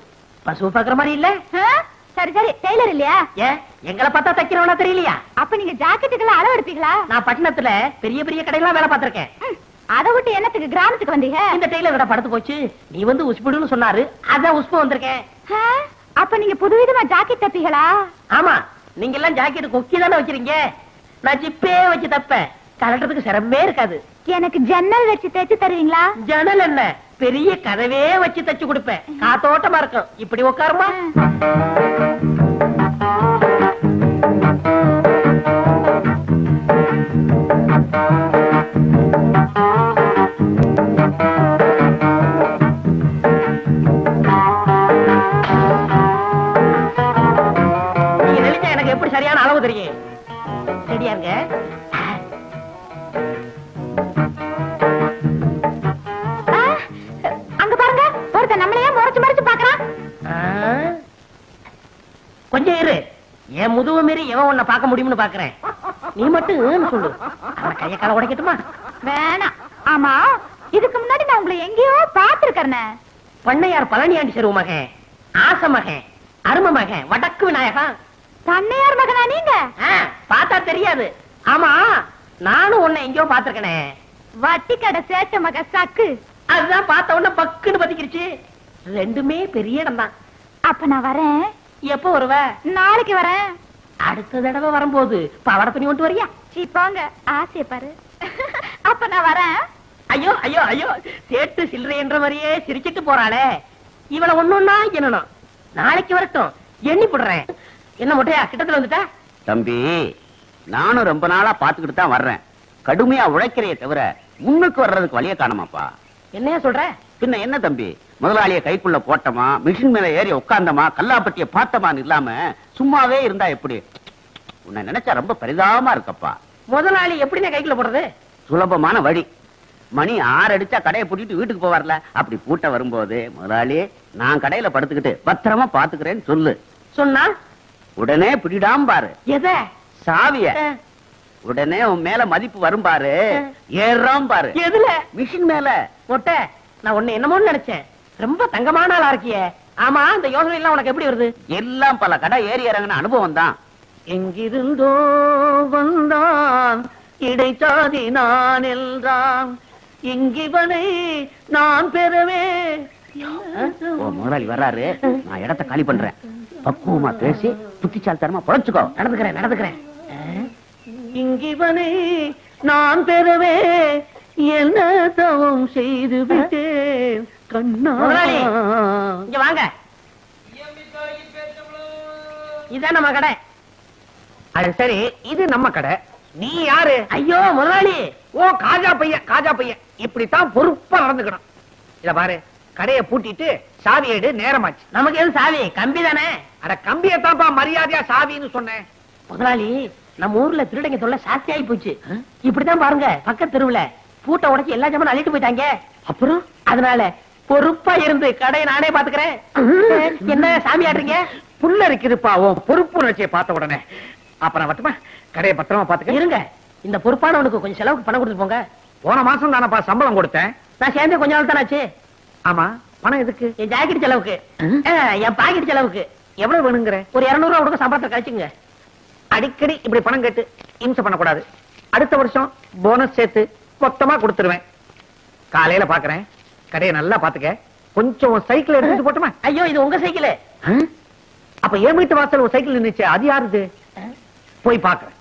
பசு பாக்குற மாதிரி இல்ல. சரி சரி, டெய்லர் இல்லையா? ஏன் எங்களை பார்த்தா தைக்கிறவனா தெரியலையா? அப்ப நீங்க ஜாக்கெட்டுக்கெல்லாம் அளவு எடுப்பீங்களா? நான் பட்டணத்துல பெரிய பெரிய கடையெல்லாம் வேலை பார்த்திருக்கேன். அதை விட்டு என்னத்துக்கு கிராமத்துக்கு வந்தீங்க? இந்த டெய்லர் கடை படுத்து போச்சு. நீ வந்து உஸ்புடுன்னு சொன்னாரு, அதான் உஸ்பு வந்திருக்கேன். அப்ப நீங்க புதுவிதமா ஜாக்கெட் தப்பீங்களா? ஆமா, நீங்க எல்லாம் ஜாக்கெட் கொக்கி தானே வச்சிருக்கீங்க. நான் ஜிப்பே வச்சு தப்பேன். கலட்டுறதுக்கு சிரமமே இருக்காது. எனக்கு ஜன்னல் வச்சு தைச்சு தருவீங்களா? ஜன்னல் என்ன, பெரிய கதவே வச்சு தச்சு கொடுப்பேன். காத்தோட்டமா இருக்கும். இப்படி உட்காருமா. நீங்க நினைச்சா எனக்கு எப்படி சரியான அளவு தெரியும். ரெடியா இருங்க. அங்க பாருங்க, ஒருத்தன் நம்மளையே முறைச்சு முறைச்சு பாக்குறான். கொஞ்சம் இரு, என் முதுவை மீறி எவன் உன்னை பார்க்க முடியும்னு பாக்குறேன். நீ மட்டும் சொல்லு, அவன் கைய கால உடைக்கட்டுமா? வேணாம். ஆமா, இதுக்கு முன்னாடி நான் உங்களை எங்கேயோ பாத்துருக்கேன். பண்ணையார் பழனியாண்டி செருவு மகன், ஆச மகன், அரும மகன், வடக்கு விநாயகம். பண்ணையார் மகனா நீங்க? பார்த்தா தெரியாது. ஆமா, நானும் உன்னை எங்கேயோ பாத்துருக்கனே. வட்டி கடை சேட்ட மக சக்கு. அதுதான் பார்த்த உடனே பக்குன்னு பத்திக்கிடுச்சு. ரெண்டுமே பெரிய இடம் தான். அப்ப நான் வரேன். எப்போ வருவ? நாளைக்கு வரேன். அடுத்த தடவை வரும்போது பவட துணி கொண்டு வரியா? சீ போங்க, ஆசைய பாரு. அப்ப நான் வரேன். ஐயோ ஐயோ ஐயோ, சேட்டு சில்லறை என்ற மாதிரியே சிரிச்சிட்டு போறாளே. இவள ஒண்ணுன்னா என்னணும். நாளைக்கு வரட்டும், எண்ணி போடுறேன். என்ன முட்டையா கிட்டத்துல வந்துட்டா? தம்பி, நானும் ரொம்ப நாளா பாத்துக்கிட்டு தான் வர்றேன். கடுமையா உழைக்கிறைய தவிர முன்னுக்கு வர்றதுக்கு வழிய காணமாப்பா. என்னையா சொல்ற? பின்ன என்ன தம்பி, முதலாளிய கைக்குள்ள போட்டமா, மிஷின் மேல ஏறி உட்கார்ந்தமா, கல்லாப்பட்டிய பார்த்தமான்னு இல்லாம சும்மாவே இருந்தா எப்படி? உன்னை நினைச்சா ரொம்ப பரிதாபமா இருக்கப்பா. முதலாளி எப்படின்னு கைக்குள்ள போடுறது? சுலபமான வழி. மணி 6 அடிச்சா கடையை பூட்டிட்டு வீட்டுக்கு போவார்ல, அப்படி பூட்ட வரும்போது முதலாளி நான் கடையில படுத்துக்கிட்டு பத்திரமா பாத்துக்கிறேன்னு சொல்லு. சொன்னா உடனே பிடிடாம பாரு. எத? சாவிய. உடனே உன் மேல மதிப்பு வரும் பாரு. ஏறாம் பாரு. எதுல? மிஷின் மேல. மொட்டை, நான் உன்னை என்னமோன்னு நினைச்சேன். ரொம்ப தங்கமான ஆளா இருக்கியே. ஆமா, இந்த யோசனை எல்லாம் உனக்கு எப்படி வருது? எல்லாம் பல கடை ஏறி இறங்கின அனுபவம் தான். எங்கிருந்தோ வந்தான் இடைச்சாதி நான் என்றான், இங்கிவனை நான் பெறவே. முதலாளி வர்றாரு, நான் இடத்த காலி பண்றேன். பக்குவமா பேசி புத்திசாலித்தனமா பொழைச்சுக்கோ. நடந்துக்கிறேன். இங்கிவனை நான் பெறவே என்ன தவம் செய்து விட்டேன் கண்ணா. இங்க வாங்க, இதான் நம்ம கடை. அது சரி, இது நம்ம கடை. நீ யாரு? ஐயோ முதலாளி. ஓ காஜா பையன், காஜா பையன். இப்படித்தான் பொறுப்பா நடந்துக்கணும். இத பாரு, கடையை பூட்டிட்டு சாவி எடு, நேரமாச்சு. நமக்கு எது சாவி? கம்பி தானே. அட கம்பியத்தான்ப்பா மரியாதையா சாவின்னு சொன்னேன். முதலாளி, நம்ம ஊர்ல திருடங்க தொல்லை சாஸ்தி ஆகி போச்சு. இப்படித்தான் பாருங்க, பக்கத்து தெருவுல பூட்டை உடைச்சு எல்லா ஜாமான் அள்ளிட்டு போயிட்டாங்க. அப்புறம் அதனால பொறுப்பா இருந்து கடையை நானே பாத்துக்கிறேன். என்ன சாமி ஆடுறீங்க? புல்ல இருக்குதுப்பா உன் பொறுப்பு உணர்ச்சியை பார்த்த உடனே. அப்ப நான் வட்டுமா, கடையை பத்திரமா பாத்துக்க. இருங்க, இந்த பொறுப்பானவனுக்கு கொஞ்சம் செலவுக்கு பணம் கொடுத்து போங்க. போன மாசம் தானப்பா சம்பளம் கொடுத்தேன். நான் சேர்ந்து கொஞ்ச நாள் தானே ஆச்சு. ஆமா, பணம் எதுக்கு? என் ஜாக்கெட் செலவுக்கு, என் பாக்கெட் செலவுக்கு. எவ்வளவு வேணுங்கிற? ஒரு 200 ரூபா கொடுக்க சம்பளத்தை கழிச்சுங்க. அடிக்கடி இப்படி பணம் கேட்டு இம்சை பண்ணக்கூடாது. அடுத்த வருஷம் போனஸ் சேர்த்து மொத்தமா கொடுத்துருவேன். காலையில பாக்குறேன். கடையை நல்லா பாத்துக்க. கொஞ்சம் சைக்கிள் எடுத்துட்டு போட்டுமா? ஐயோ, இது உங்க சைக்கிள். அப்ப என் வீட்டு வாசல் ஒரு சைக்கிள் நின்னுச்சு, அது யாருது? போய் பாக்குறேன்.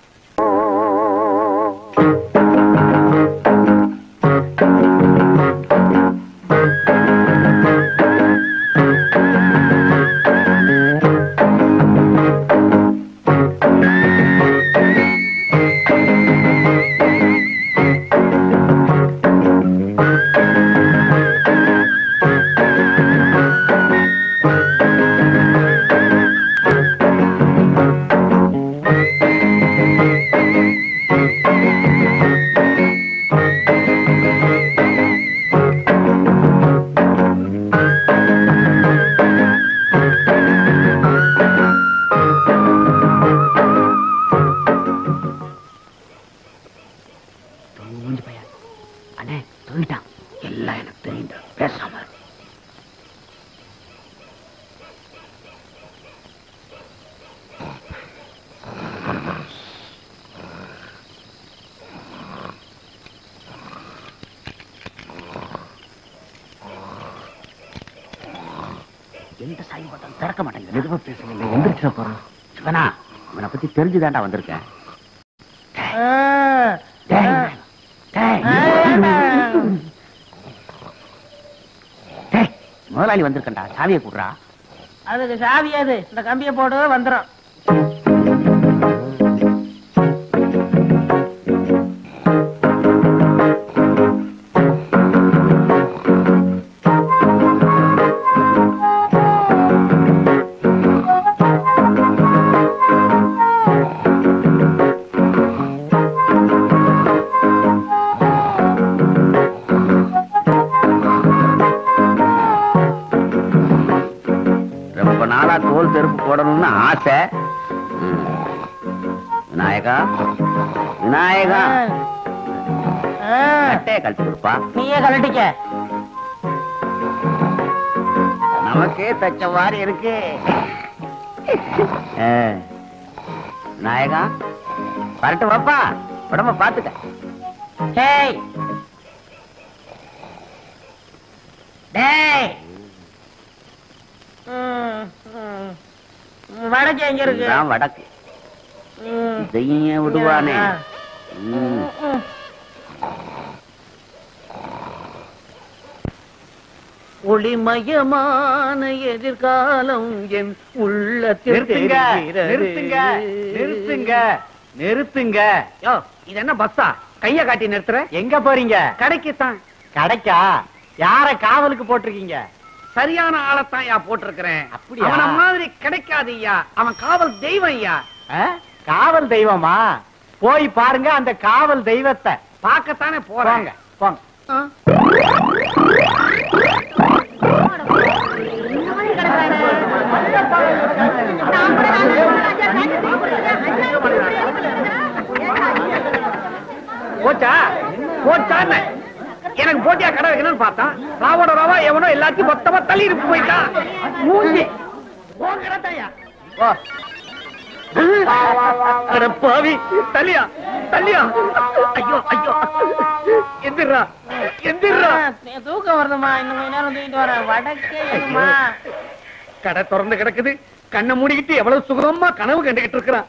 எந்த சாய் பட்டம் திறக்க மாட்டேங்குது. மெதுவா பேசுங்க, எந்திரிச்சு போறோம். சிவனா, இவனை பத்தி தெரிஞ்சுதான்டா வந்திருக்கேன். முதலாளி வந்திருக்கா, சாவியை கூடுறா. அதுக்கு சாவியாது, இந்த கம்பியை போடு வந்துடும். தோல் செருப்பு போடணும்னு ஆசை. விநாயகா, விநாயகா, கட்டையை கழட்டி கொடுப்பா. நீயே கழட்டிக்க. நமக்கே தச்ச மாதிரி இருக்கு. விநாயகா, வரட்டு வாப்பா, உடம்ப பாத்துக்க. டேய் டேய், வடக்கு எங்க இருக்கு? வடக்கு. இதையும் விடுவானே. ஒளிமயமான எதிர்காலம் என் உள்ளத்தில். நிறுத்துங்க, நிறுத்துங்க, நிறுத்துங்க. யோ, இது என்ன பஸ்ஸா? கைய காட்டி நிறுத்துற? எங்க போறீங்க? கடைக்குத்தான். கடைக்கா? யார காவலுக்கு போட்டிருக்கீங்க? சரியான ஆளத்தான் ஐயா போட்டிருக்கிறேன். அவன மாதிரி கிடைக்காது ஐயா. அவன் காவல் தெய்வம் ஐயா. காவல் தெய்வமா? போய் பாருங்க அந்த காவல் தெய்வத்தை. பார்க்கத்தானே போறாங்க. போங்க. போச்சா போச்சான்னு எனக்கு போட்டியா கடை வைக்கணும்னு பார்த்தான். ராவோட ராவா எவனோ எல்லாத்தையும் மொத்தமா தள்ளி இருக்கு போயிட்டான். மூஞ்சி பாவி. தள்ளியா தள்ளியா. ஐயோ ஐயோ, எந்திரா எந்திரா. தூக்கம் வருதுமா, இன்னும் கொஞ்ச நேரம் தூக்கிட்டு வரேன். வடக்கே கடை திறந்து கிடக்குது. கண்ணை மூடிக்கிட்டு எவ்வளவு சுகமா கனவு கண்டுகிட்டு இருக்கிறான்.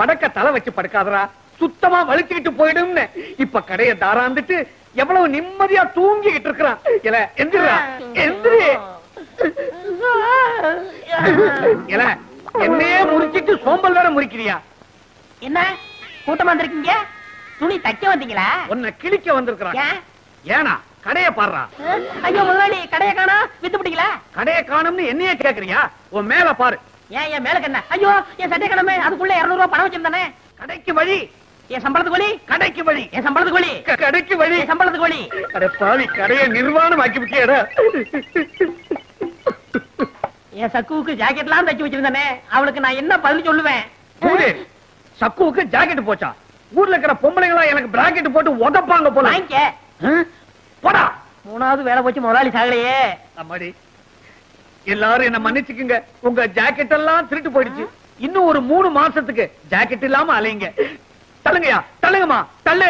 வடக்க தலை வச்சு படுக்காதரா. சுத்தமா வலிச்சுக்கிட்டு போயிடும்னு இப்ப கடையை தாராந்துட்டு எவ்வளவு நிம்மதியா தூங்கிக்கிட்டு இருக்கிறான். இல்ல எந்திரா எந்திரி. இல்ல என்னையே முறிச்சிட்டு சோம்பல் வேற முறிக்கிறியா? என்ன கூட்டமா வந்திருக்கீங்க? துணி தைக்க வந்தீங்களா? உன்னை கிழிக்க வந்திருக்கிறான். ஏனா கடையை பாடுறா. ஐயோ முதலாளி கடையை காணா வித்து பிடிக்கல. கடையை காணும்னு என்னையே கேக்குறியா? உன் மேல பாரு. ஏன் என் மேல என்ன? ஐயோ என் சட்டை கடமை அதுக்குள்ள 200 ரூபாய் பணம் வச்சிருந்தானே. கடைக்கு வழி. என் சம்பளத்துக்கு வழி. கடைக்கு வழி. என் சம்பளத்துக்கு வழி. கடைக்கு வழி. என் சம்பளத்துக்கு வழி. அட பாவி கடையை நிர்வாணம் ஆக்கி விட்டியடா. என் சக்குவுக்கு ஜாக்கெட்லாம் தைச்சு வச்சிருந்தானே அவளுக்கு நான் என்ன பதில் சொல்லுவேன்? சக்குவுக்கு ஜாக்கெட் போச்சா? ஊர்ல இருக்கிற பொம்பளைங்களா எனக்கு பிராக்கெட் போட்டு உதப்பாங்க போல. போடா. மூணாவது வேலை போச்சு முதலாளி சாகலையே. அம்மாடி எல்லாரும் என்ன மன்னிச்சுக்குங்க. உங்க ஜாக்கெட் எல்லாம் திருட்டு போயிடுச்சு. இன்னும் ஒரு 3 மாசத்துக்கு ஜாக்கெட் இல்லாம அலைங்க. தள்ளுங்கயா தள்ளுங்கம்மா தள்ளு.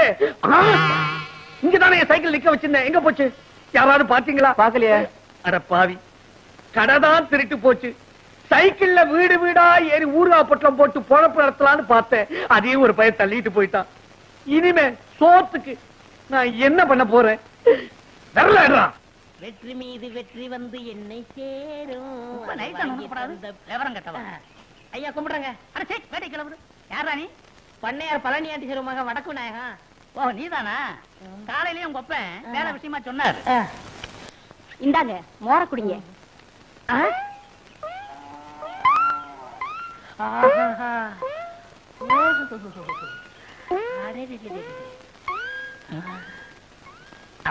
இங்கதானே என் சைக்கிள் நிக்க வச்சிருந்தேன். எங்க போச்சு? யாராவது பாத்தீங்களா? பாக்கலையே. அட பாவி கடைதான் திருட்டு போச்சு. சைக்கிள்ல வீடு வீடா ஏறி ஊறுகாய் பொட்டலம் போட்டு பொழப்பு நடத்தலான்னு பார்த்தேன். அதையும் ஒரு பையன் தள்ளிட்டு போயிட்டான். இனிமே சோத்துக்கு நான் என்ன பண்ண போறேன்? வரலடா. வெற்றி மீது வெற்றி வந்து என்னை சேரும். ஐயா கும்பிடுறங்க. அட சே வேட்டை கிளம்புது. யாரா நீ? பண்ணையார் பழனி ஆண்டி சேரும் மகன் வடக்கு நாயகம். ஓ நீதானா? காலையிலயும் உங்க அப்பன் வேலை விஷயமா சொன்னார். இந்தாங்க மோர குடிங்க.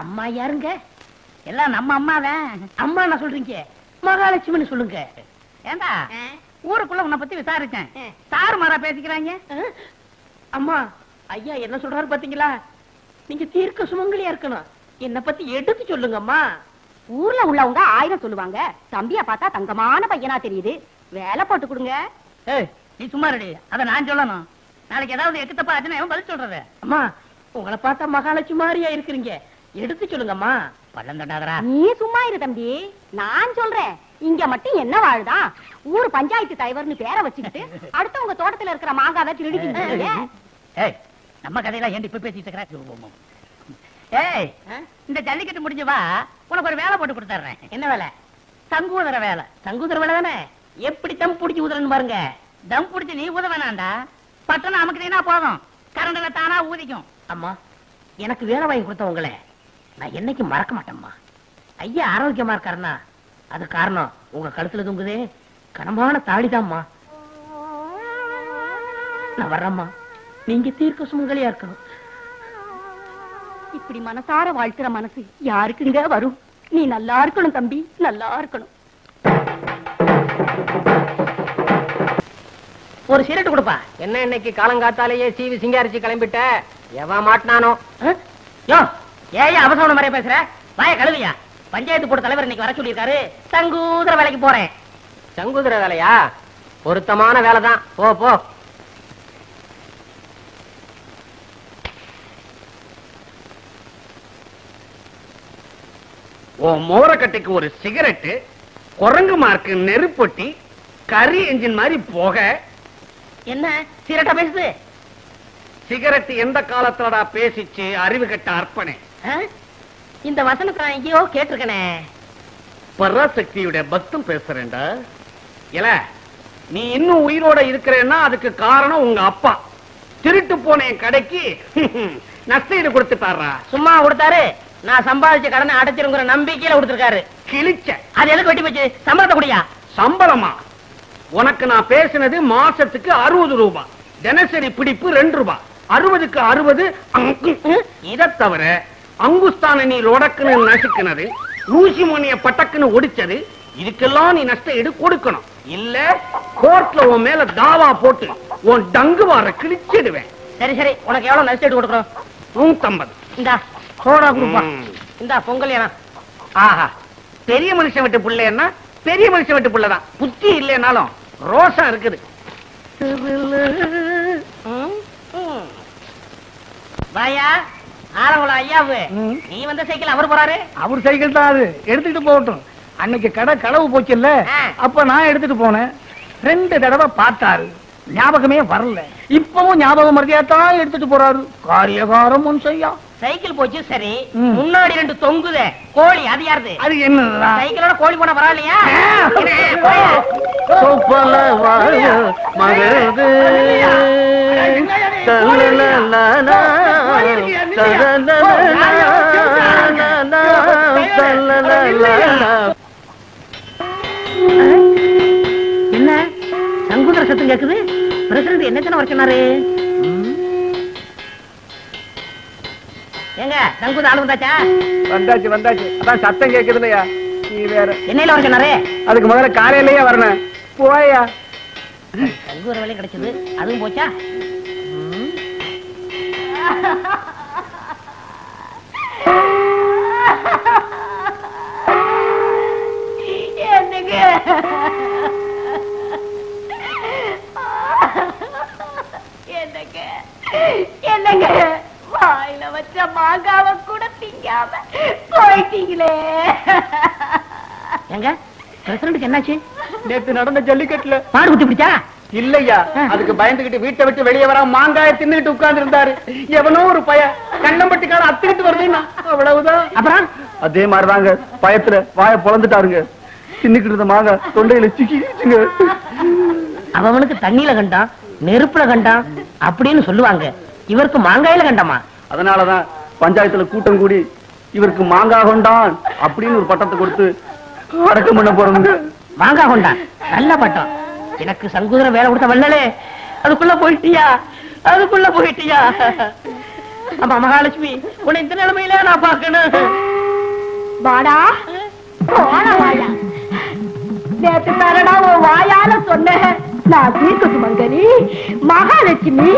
அம்மா யாருங்க? எல்லாம் நம்ம அம்மாதான். அம்மா நான் சொல்றீங்க மகாலட்சுமின்னு சொல்லுங்க. ஏண்டா ஊருக்குள்ள உன்னை பத்தி விசாரிச்சேன். சாரு மாறா பேசிக்கிறாங்க. அம்மா ஐயா என்ன சொல்றாரு பாத்தீங்களா? நீங்க தீர்க்க சுமங்கலியா இருக்கணும். என்ன பத்தி எடுத்து சொல்லுங்க அம்மா. ஊர்ல உள்ளவங்க 1000 சொல்லுவாங்க. தம்பியா பார்த்தா தங்கமான பையனா தெரியுது. வேலை போட்டு கொடுங்க. நீ சும்மா ரெடி. அத நான் சொல்லணும். நாளைக்கு ஏதாவது எக்கு தப்பா ஆச்சுன்னா பதில் சொல்றது. அம்மா உங்களை பார்த்தா மகாலட்சுமி மாதிரியா இருக்கிறீங்க. எடுத்து சொல்லுங்கம்மா. பள்ளம் தண்டாதரா. நீ சும்மா இரு தம்பி. நான் சொல்றேன். இங்க மட்டும் என்ன வாழ்தான்? ஊர் பஞ்சாயத்து தலைவர்னு பேரை வச்சுக்கிட்டு அடுத்தவங்க தோட்டத்துல இருக்கிற மாங்காவை திருடிக்கிட்டு. ஏய் நம்ம கதையெல்லாம் ஏன் இப்ப பேசிட்டு இருக்கிற? ஏய் இந்த ஜல்லிக்கட்டு முடிஞ்சு வா, உனக்கு ஒரு வேலை போட்டு கொடுத்துறேன். என்ன வேலை? சங்கூதர வேலை. சங்கூதர வேலை தானே? எப்படி தம் பிடிச்சி ஊதுறன்னு பாருங்க. தம் பிடிச்சி நீ ஊத வேணாண்டா. பட்டணம் அமுக்குறீனா போதும். கரண்டல தானா ஊதிக்கும். அம்மா எனக்கு வேலை வாங்கி கொடுத்தவங்களே நான் என்னைக்கு மறக்க மாட்டேம்மா. ஐயா ஆரோக்கியமா இருக்காருன்னா அது காரணம் உங்க கழுத்துல தொங்குதே கனமான தாடிதாம்மா. நான் வர்றேம்மா. நீங்க தீர்க்க சுமங்கலியா இருக்கணும். இப்படி மனசார வாழ்த்துற மனசு யாருக்குங்க வரும்? நீ நல்லா இருக்கணும் தம்பி, நல்லா இருக்கணும். ஒரு சிரட்டு கொடுப்பா. என்ன இன்னைக்கு காலங்காத்தாலேயே சீவி சிங்காரிச்சு கிளம்பிட்ட? எவன் மாட்டினானோ? யோ ஏன் அவசரம் மாதிரியே பேசுற? வாய கழுவியா? பஞ்சாயத்து போர்டு தலைவர் இன்னைக்கு வர சொல்லியிருக்காரு. சங்கூதர வேலைக்கு போறேன். சங்கூதர வேலையா? பொருத்தமான வேலைதான். போ போ. மோரக்கட்டைக்கு ஒரு சிகரெட்டு, குரங்கு மார்க்கு நெருப்பொட்டி, கரி என்ஜின் மாதிரி போக. என்ன சிகரெட்டா பேசுது? சிகரெட் எந்த காலத்துலடா பேசிச்சு? அறிவு கட்ட அர்ப்பணே. இந்த வசனத்தை நான் எங்கேயோ கேட்டிருக்கனே. பராசக்தியுடைய பக்தம் பேசுறேன்டா. இல்ல நீ இன்னும் உயிரோட இருக்கிறேன்னா அதுக்கு காரணம் உங்க அப்பா. திருட்டு போன கடைக்கு நஷ்டஈடு கொடுத்துட்டாரா? சும்மா கொடுத்தாரு. நான் சம்பாதிச்ச கடனை அடைச்சிருங்கிற நம்பிக்கையில கொடுத்திருக்காரு. கிழிச்ச. அது எதுக்கு வெட்டி போச்சு? சம்பளத்தை குடியா? சம்பளமா? உனக்கு நான் பேசினது மாசத்துக்கு 60 ரூபாய். தினசரி பிடிப்பு 2 ரூபாய். 60க்கு 60. இதை தவிர அங்குஸ்தான நீ ரொடக்குன்னு நசுக்கினது, ஊசி மணிய பட்டக்குன்னு ஒடிச்சது, இதுக்கெல்லாம் நீ நஷ்ட ஈடு கொடுக்கணும். இல்ல கோர்ட்ல உன் மேல தாவா போட்டு உன் டங்கு வார கிழிச்சிடுவேன். சரி சரி, உனக்கு எவ்வளவு நஷ்ட ஈடு கொடுக்கணும்? 150. இந்தா சோடா குடுப்பா. இந்தா பொங்கல். ஆஹா, பெரிய மனுஷன் விட்டு பிள்ளைன்னா பெரிய மனுஷன் விட்டு பிள்ளைதான். புத்தி இல்லைனாலும் ரோசா இருக்குது. வாயா ஆரங்குளம் ஐயாவு. நீ வந்த சைக்கிள் அவர் போறாரு. அவர் சைக்கிள் தான் அது. எடுத்துட்டு போகட்டும். அன்னைக்கு கடை களவு போச்சுல்ல, அப்ப நான் எடுத்துட்டு போனேன். 2 தடவை பார்த்தாரு. ஞாபகமே வரல. இப்பவும் ஞாபகம் மருதியாத்தான் எடுத்துட்டு போறாரு. காரியகாரம் முன் செய்யா. சைக்கிள் போச்சு சரி, முன்னாடி 2 தொங்குதே கோழி, அது யாருது? அது என்ன? சைக்கிளோட கோழி போனா பரவாயில்லையா? என்ன சங்குதர சத்தம் கேக்குது? பிரசிடண்ட் என்ன வர சொன்னாரு? ஏங்க சங்குத ஆளு வந்தாச்சா? வந்தாச்சு. அதான் சத்தம் கேக்குது இல்லையா? நீ வேற என்னையில வர சொன்னாரு? அதுக்கு முதல்ல காலையிலேயே வரணும். போயா சங்குதர வேலை கிடைச்சது, அதுவும் போச்சா? என்னங்க வாயில வச்ச மாங்காவ கூட திங்காம போயிட்டீங்களே. எங்க பிரசிடண்ட் என்னாச்சு? நேத்து நடந்த ஜல்லிக்கட்டுல மாடு குத்தி பிடிச்சா? இல்லையா, அதுக்கு பயந்துகிட்டு வீட்டை விட்டு வெளியே வர மாங்காய தின்னுட்டு உட்கார்ந்து இருந்தாரு. எவனோ ஒரு பய கண்ணம்பட்டிக்கார அத்துக்கிட்டு வருதுன்னா அவ்வளவுதான். அப்புறம் அதே மாதிரிதாங்க பயத்துல வாய பொளந்துட்டாருங்க. தின்னுக்கிட்டு இருந்த மாங்காய் தொண்டையில சிக்கிச்சுங்க. அவனுக்கு தண்ணியில கண்டான், நெருப்புல கண்டான் அப்படின்னு சொல்லுவாங்க. இவருக்கு மாங்காயில கண்டாமா? அதனாலதான் பஞ்சாயத்துல கூட்டம் கூடி இவருக்கு மாங்காய் கொண்டான் அப்படின்னு ஒரு பட்டத்தை கொடுத்து அடக்கம் பண்ண போறோங்க. மாங்காய் கொண்டான், நல்ல பட்டம். எனக்கு சங்குதர வேலை கொடுத்த வல்லலே, அதுக்குள்ள போயிட்டியா? அம்மா மகாலட்சுமி, உன்னை இந்த நிலைமையில நான் பாக்கணும். வாடா போன வாயா, நேத்து தரடா உன் வாயால சொன்ன நான் தீர்க்க சுமங்கலி மகாலட்சுமி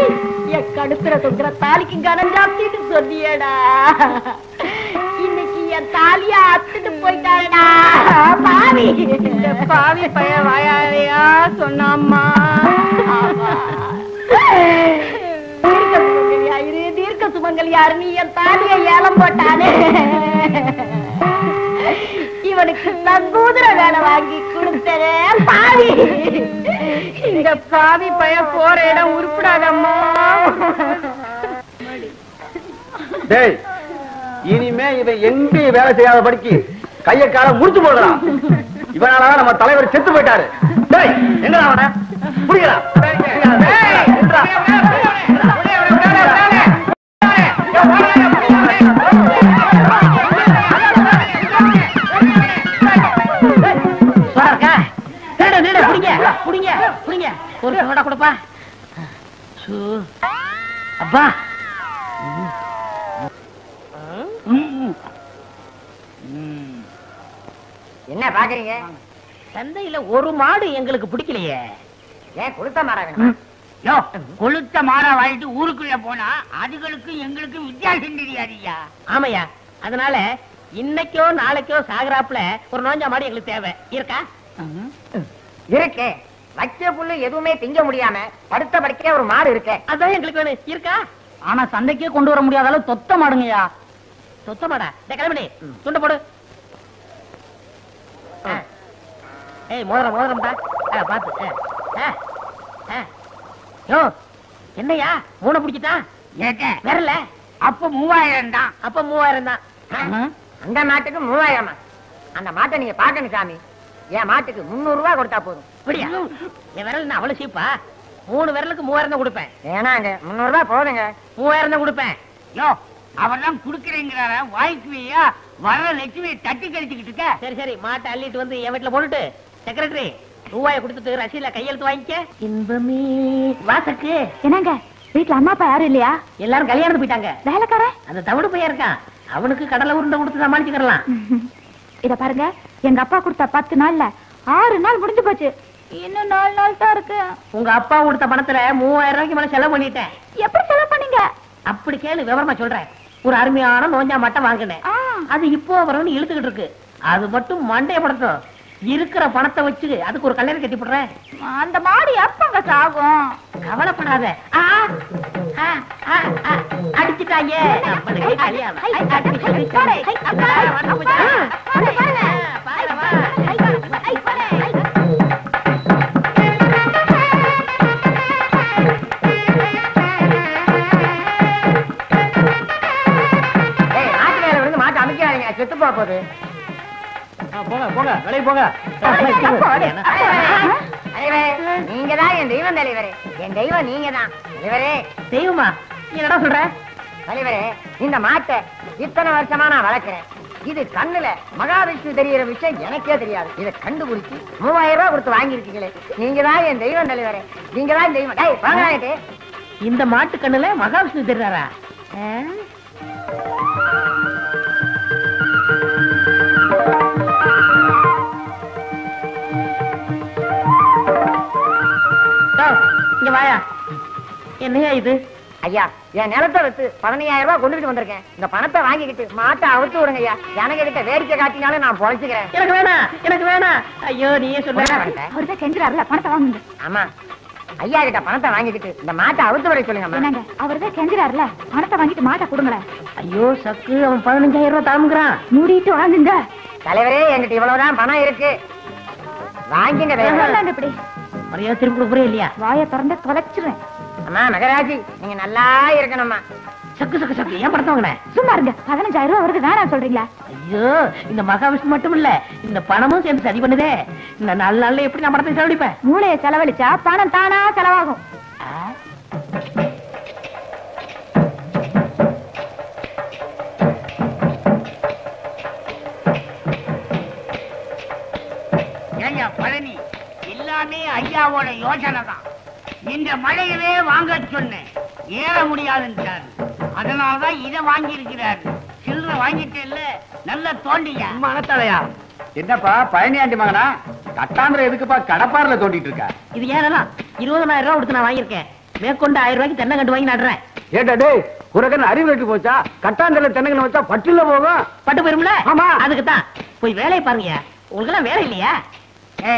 என் கடுப்புற தொங்குற தாலிக்கு கனம் ஜாஸ்திட்டு சொன்னியடா. இன்னைக்கு என் தாலியா அத்துட்டு போயிட்டாடா பாவி. பாவி பைய வாயாலையா சொன்னாம்மா. தீர்க்க சுமங்கலி யாரு? நீ என் தாலியை ஏலம் போட்டானே, இவனுக்கு சங்கூதர வேலை வாங்கி கொடுத்தனே பாவி. இந்த பாவி பைய போற இடம் உருப்படாதம்மா. டேய், இனிமே இவன் எங்க வேலை செய்யாத படிக்கு கைய கால முடிச்சு போடுறான். இவனால நம்ம தலைவர் செத்து போயிட்டாரு. டேய், எங்க அவன புடிங்கடா. ஒரு சோடா கொடுப்பா. அப்பா என்ன பாக்குறீங்க? சந்தையில ஒரு மாடு எங்களுக்கு பிடிக்கலையே. ஏன் கொளுத்த மாடா வேணும்? கொளுத்த மாடா வாங்கிட்டு ஊருக்குள்ள போனா அதுகளுக்கு எங்களுக்கு வித்தியாசம் தெரியாதியா? ஆமையா, அதனால இன்னைக்கோ நாளைக்கோ சாகராப்புல ஒரு நோஞ்சா மாடு எங்களுக்கு தேவை. இருக்கா? இருக்கு. வச்ச புல்லு எதுவுமே திங்க முடியாம படுத்த படுக்க ஒரு மாடு இருக்கு. அதான் எங்களுக்கு வேணும். இருக்கா? ஆனா சந்தைக்கே கொண்டு வர முடியாத அளவு தொத்த மாடுங்கயா. தொத்த மாடா? கிளம்பி துண்ட போடு. ஏய் மோதிரம்டா பாத்து. என்னையா மூணை பிடிச்சிட்டா? வரல. அப்ப 3000 தான். அப்ப 3000 தான். அந்த மாட்டுக்கு 3000. அந்த மாட்டை நீங்க பாக்கணும் சாமி. என் மாட்டுக்கு 300 ரூபாய் கொடுத்தா போதும். அப்படியா? என் விரல் அவ்வளவு சீப்பா? 3 விரலுக்கு 3000 தான் கொடுப்பேன். ஏனாங்க 300 ரூபாய் போதுங்க. 3000 தான் கொடுப்பேன். அவர்தான் குடுக்கிறேங்கிறார வாய்க்குவியா? வர லட்சுமி தட்டி கழிச்சுக்கிட்டு இருக்க. சரி சரி, மாட்டை அள்ளிட்டு வந்து என் வீட்டுல போட்டுட்டு செக்ரட்டரி ரூபாயை கொடுத்துட்டு ரசீல கையெழுத்து வாங்கிக்க. இன்பமே வாசக்கு. என்னங்க வீட்டுல அம்மா அப்பா யாரும் இல்லையா? எல்லாரும் கல்யாணத்துக்கு போயிட்டாங்க. வேலைக்கார அந்த தவிடு பையன் இருக்கான், அவனுக்கு கடலை உருண்டை கொடுத்து சமாளிச்சுக்கலாம். இத பாருங்க, எங்க அப்பா கொடுத்த 10 நாள்ல 6 நாள் முடிஞ்சு போச்சு. இன்னும் 4 நாள் தான் இருக்கு. உங்க அப்பா கொடுத்த பணத்துல 3000 ரூபாய்க்கு மேல செலவு பண்ணிட்டேன். எப்படி செலவு பண்ணீங்க? அப்படி கேளு, விவரமா சொல்றேன். ஒரு அருமையான நோஞ்சா மட்டும் வாங்கினேன். அது இப்போ வரும்னு இழுத்துக்கிட்டு இருக்கு. அது மட்டும் மண்டைய படுத்தும். இருக்கிற பணத்தை வச்சு அதுக்கு ஒரு கல்யாணம் கட்டி போடுறேன். அந்த மாடு எப்பங்க சாகும்? கவலைப்படாத. அடிச்சுட்டாங்க. போகுது. போங்க போங்க வெளியே போங்க. தலைவரே, நீங்க தான் என் தெய்வம் தலைவரே. என் தெய்வம் நீங்க தான் தலைவரே. தெய்வமா என்னடா சொல்ற? தலைவரே, இந்த மாட்டை இத்தனை வருஷமா நான் வளர்க்கிறேன். இது கண்ணுல மகாவிஷ்ணு தெரிகிற விஷயம் எனக்கே தெரியாது. இதை கண்டுபிடிச்சு 3000 ரூபாய் கொடுத்து வாங்கிருக்கீங்களே. நீங்க தான் என் தெய்வம் தலைவரே. நீங்க தான் தெய்வம். டேய் வாங்க. இந்த மாட்டு கண்ணுல மகாவிஷ்ணு தெரியாரா? இங்க வாயா. என்னையா இது? ஐயா, என் நிலத்தை வச்சு 15000 ரூபாய் கொண்டுட்டு வந்திருக்கேன். இந்த பணத்தை வாங்கிக்கிட்டு மாட்டை அவுத்து விடுங்க ஐயா. எனக்கு கிட்ட வேடிக்கை காட்டினாலும் நான் பொழைச்சுக்கிறேன். எனக்கு வேணாம், எனக்கு வேணாம். ஐயோ நீயே சொல்ல. அவர்தான் கெஞ்சுறாருல, பணத்தை வாங்குங்க. ஆமா, ஐயா கிட்ட பணத்தை வாங்கிக்கிட்டு இந்த மாட்டை அவுத்து விட சொல்லுங்க. என்னங்க, அவர்தான் கெஞ்சுறாருல, பணத்தை வாங்கிட்டு மாட்டை கொடுங்களேன். ஐயோ சக்கு, அவன் 15000 ரூபாய் தாமுங்கிறான். மூடிட்டு வாங்குங்க. தலைவரே, என்கிட்ட இவ்வளவுதான் பணம் இருக்கு. வாங்கிங்க தலைவரே. இப்படி மரியாதை திரும்ப கொடுக்குறே இல்லையா? வாயை திறந்து தொலைச்சிருவேன். அம்மா மகராஜி, நீங்க நல்லா இருக்கணும்மா. சக்கு சக்கு சக்கு, ஏன் பணத்தை வாங்கின? சும்மா இருங்க. 15000 ரூபாய் வருது, வேணாம் சொல்றீங்களா? ஐயோ, இந்த மகாவிஷ்ணு மட்டும் இல்ல, இந்த பணமும் சேர்ந்து சரி பண்ணுதே. இந்த 4 நாள்ல எப்படி நான் பணத்தை செலவழிப்பேன்? மூளையை செலவழிச்சா பணம் தானா செலவாகும். ஏங்க பழனி, எல்லாமே ஐயாவோட யோசனை தான். இந்த மழையவே வாங்க சொன்னேன், ஏற முடியாதுன்றாரு. அதனாலதான் இதை வாங்கி இருக்கிறாரு. சில்லறை வாங்கிட்டு இல்ல, நல்ல தோண்டிங்க. மனத்தலையா என்னப்பா பழனியாண்டி மகனா? கட்டாந்திர எதுக்குப்பா கடப்பாரில தோண்டிட்டு இருக்க? இது ஏனெல்லாம் 20000 ரூபாய் கொடுத்து நான் வாங்கியிருக்கேன். மேற்கொண்டு 1000 ரூபாய்க்கு தென்னங்கண்டு வாங்கி நடுறேன். ஏட்டா டேய், குரகன் அறிவு வெட்டு போச்சா? கட்டாந்திர தென்னங்கன்னு வச்சா பட்டுல போகும். பட்டு போயிரும்ல? ஆமா. அதுக்கு தான் போய் வேலையை பாருங்க. உங்களுக்கு எல்லாம் வேலை இல்லையா?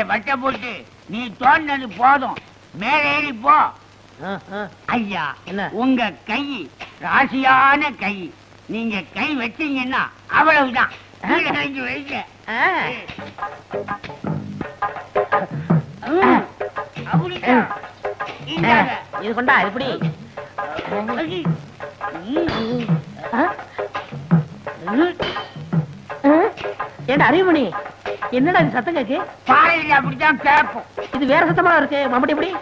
வட்ட போட்டு நீ தோண்டது போதும், மேல ஏறி போ. ஐயா, என்ன? உங்க கை ராசியான கை. நீங்க கை வச்சீங்கன்னா அவ்வளவுதான். கீழே இறங்கி வைங்க. அப்படிதான். இந்தாங்க. இது கொண்டா எப்படி? ஏண்டா அறிவுமணி, என்னடா இது சத்தம் கேக்கு? பாறையில அப்படித்தான் கேட்போம். இது வேற சத்தமா இருக்கு. மம்பட்டி எப்படி?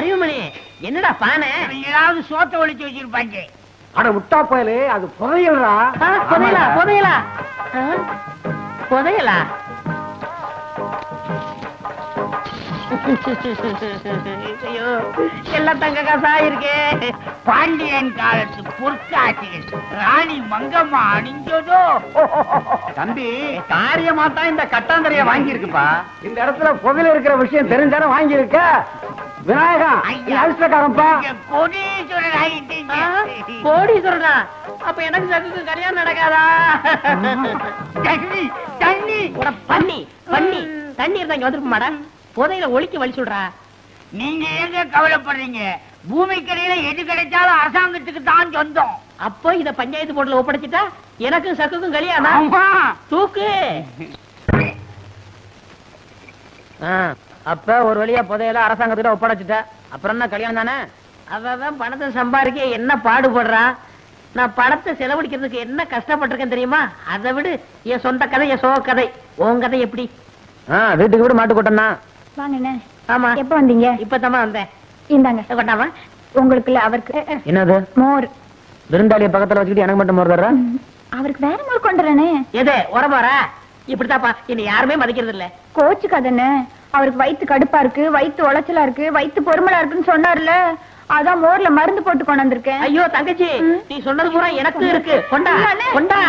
அறிவுமணி, என்னடா பானை? ஏதாவது சோத்த ஒழிச்சு வச்சிருப்பாங்க. அட விட்டா போயலே, அது புதையலா. புதையலா? புதையலா? புதையலா? ஐயோ, எல்லாம் தங்க காசா இருக்கே. பாண்டியன் காலத்து பொற்காட்சிகள் ராணி மங்கம்மா அணிஞ்சதோ. தம்பி, காரியமா தான் இந்த கட்டாந்தரைய வாங்கி இருக்குப்பா. இந்த இடத்துல புதையில இருக்கிற விஷயம் தெரிஞ்சானே வாங்கி இருக்க. விநாயகா, அதிர்ஷ்டக்காரன்பா. கோடீஸ்வரன் ஆகிட்டீங்க. கோடீஸ்வரனா? அப்ப எனக்கு சகுக்கு கல்யாணம் நடக்காதா? தண்ணி தண்ணி பண்ணி பண்ணி தண்ணி இருந்தா இங்க வந்துருக்க மாடா. புதையில ஒழிக்க வழி சொல்றா. நீங்க ஏங்க கவலைப்படுறீங்க? பூமிக்கரையில எது கிடைச்சாலும் அரசாங்கத்துக்கு தான் சொந்தம். அப்போ இத பஞ்சாயத்து போர்டுல ஒப்படைச்சிட்டா எனக்கும் சக்குக்கும் கல்யாணம். தூக்கு. அப்ப ஒரு வழியா புதையல அரசாங்கத்திட்ட ஒப்படைச்சிட்ட. அப்புறம் என்ன கல்யாணம் தானே? அவன் பணத்தை சம்பாதிக்க என்ன பாடுபடுறா. நான் பணத்தை செலவழிக்கிறதுக்கு என்ன கஷ்டப்பட்டிருக்கேன் தெரியுமா? அதை விடு. என் சொந்த கதை, என் சோக கதை. உன் கதை எப்படி? வீட்டுக்கு விட மாட்டு கொட்டா. வாங்க. ஆமா, எப்ப வந்தீங்க? இப்பதாமா வந்தேன். இந்தாங்க. கொட்டாமா உங்களுக்கு இல்ல, அவருக்கு. என்னது? மோர். விருந்தாளிய பக்கத்துல வச்சுக்கிட்டு எனக்கு மட்டும் மோர் தர்ற? அவருக்கு வேற மோர் கொண்டுறனே. எது உரமாரா? இப்படித்தாப்பா, என்ன யாருமே மதிக்கிறது இல்ல. கோச்சுக்காதன்னு. அவருக்கு வயித்து கடுப்பா இருக்கு, வயித்து உளைச்சலா இருக்கு, வயித்து பொறுமலா இருக்குன்னு சொன்னார்ல, அதான் மோர்ல மருந்து போட்டு கொண்டு வந்திருக்கேன். ஐயோ தங்கச்சி, நீ சொன்னது பூரா எனக்கு இருக்கு. கொண்டா கொண்டா.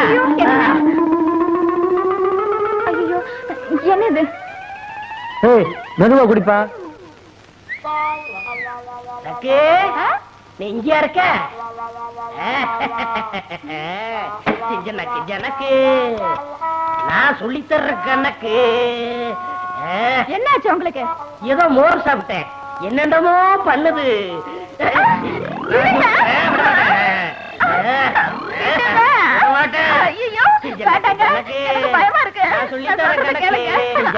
ஐயோ, என்னது? மெதுவா குடிப்பா. நீ இங்கயா இருக்க? எனக்கு நான் சொல்லித்தர்ற கணக்கு. என்னாச்சு உங்களுக்கு? ஏதோ மோர் சாப்பிட்டேன், என்னென்னமோ பண்ணுது. ஐயோ, பயமா இருக்கு. நான் சொல்லித் தரேன் கணக்கு.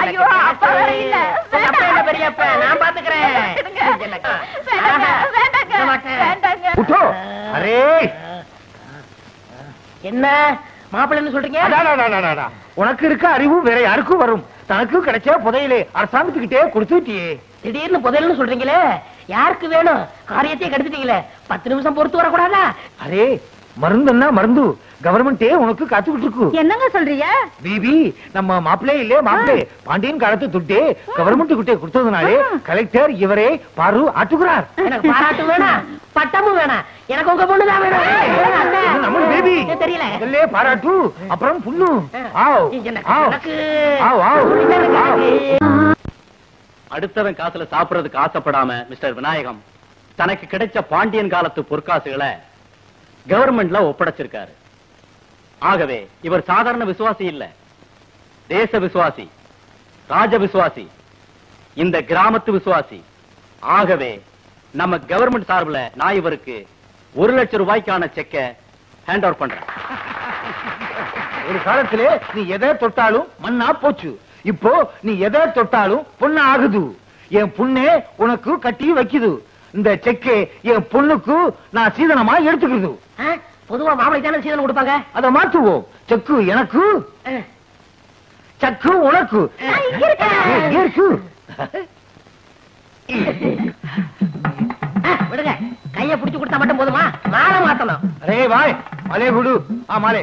ஐயோ, அப்பா வேற இல்ல. அப்பா இல்ல, பெரியப்பா. நான் பாத்துக்கிறேன். உட்டோ. அரே என்ன மாப்பிள்ளைன்னு சொல்றீங்க? அடாடாடாடாடா. உனக்கு இருக்க அறிவு வேற யாருக்கும் வரும். தனக்கு கிடைச்ச புதையிலே அரசாங்கத்துக்கிட்டே கொடுத்துட்டியே. திடீர்னு புதையல்னு சொல்றீங்களே, யாருக்கு வேணும்? காரியத்தையே கெடுத்துட்டீங்களே, 10 நிமிஷம் பொறுத்து வரக்கூடாதா? அரே மருந்துன்னா மருந்து கவர்மெண்டே உனக்கு காத்துக்கிட்டு இருக்கு. என்னங்க சொல்றீங்க? பிபி நம்ம மாப்பிளே இல்லே மாப்பிளே பாண்டியன் காலத்து துட்டே கவர்மெண்ட் கிட்டே கொடுத்ததுனாலே கலெக்டர் இவரே பாரு ஆட்டுகிறார். எனக்கு பாராட்டு வேணாம், பட்டமும் வேணாம், எனக்கு உங்க பொண்ணுதான் வேணும். நம்ம பேபி தெரியல. முதல்ல பாராட்டு அப்புறம் புண்ணு. ஆவ் எனக்கு ஆவ் ஆவ். அடுத்தவன் காசுல சாப்பிடுறதுக்கு ஆசைப்படாம மிஸ்டர் விநாயகம் தனக்கு கிடைச்ச பாண்டியன் காலத்து பொற்காசுகளை கவர்மெண்ட்ல ஒப்படைச்சிருக்காரு. ஆகவே இவர் சாதாரண விசுவாசி இல்ல, தேச விசுவாசி, ராஜ விசுவாசி, இந்த கிராமத்து விசுவாசி. ஆகவே நம்ம கவர்மெண்ட் சார்பில் நான் இவருக்கு 1 லட்சம் ரூபாய்க்கான செக்க ஹேண்ட் ஓவர் பண்றேன். ஒரு காலத்திலே நீ எதை தொட்டாலும் மண்ணா போச்சு, இப்போ நீ எதை தொட்டாலும் பொண்ணு ஆகுது. என் பொண்ணே உனக்கு கட்டி வைக்குது. இந்த செக்கு என் பொண்ணுக்கு நான் சீதனமா எடுத்துக்குது. பொதுவா மாப்பிளை தானே சீதனம் கொடுப்பாங்க. அதை மாத்துவோம். செக்கு எனக்கு, சக்கு உனக்கு. இருக்கு. விடுங்க, கைய புடிச்சு கொடுத்தா மட்டும் போதுமா? மாலை மாத்தணும். அரே வாய் மாலே விடு. மாலே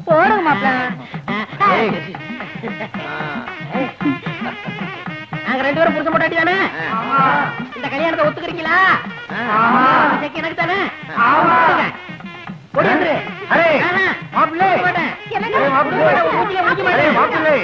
போடுங்க மாப்பிள்ள. நாங்க 2 பேரும் புருஷன் பொண்டாட்டி தானே? இந்த கல்யாணத்தை ஒத்துக்கிறீங்களா? செக்கு எனக்கு தானே? அரே மாப்பிள்ளை மாட்டேன். மாப்பிள்ளை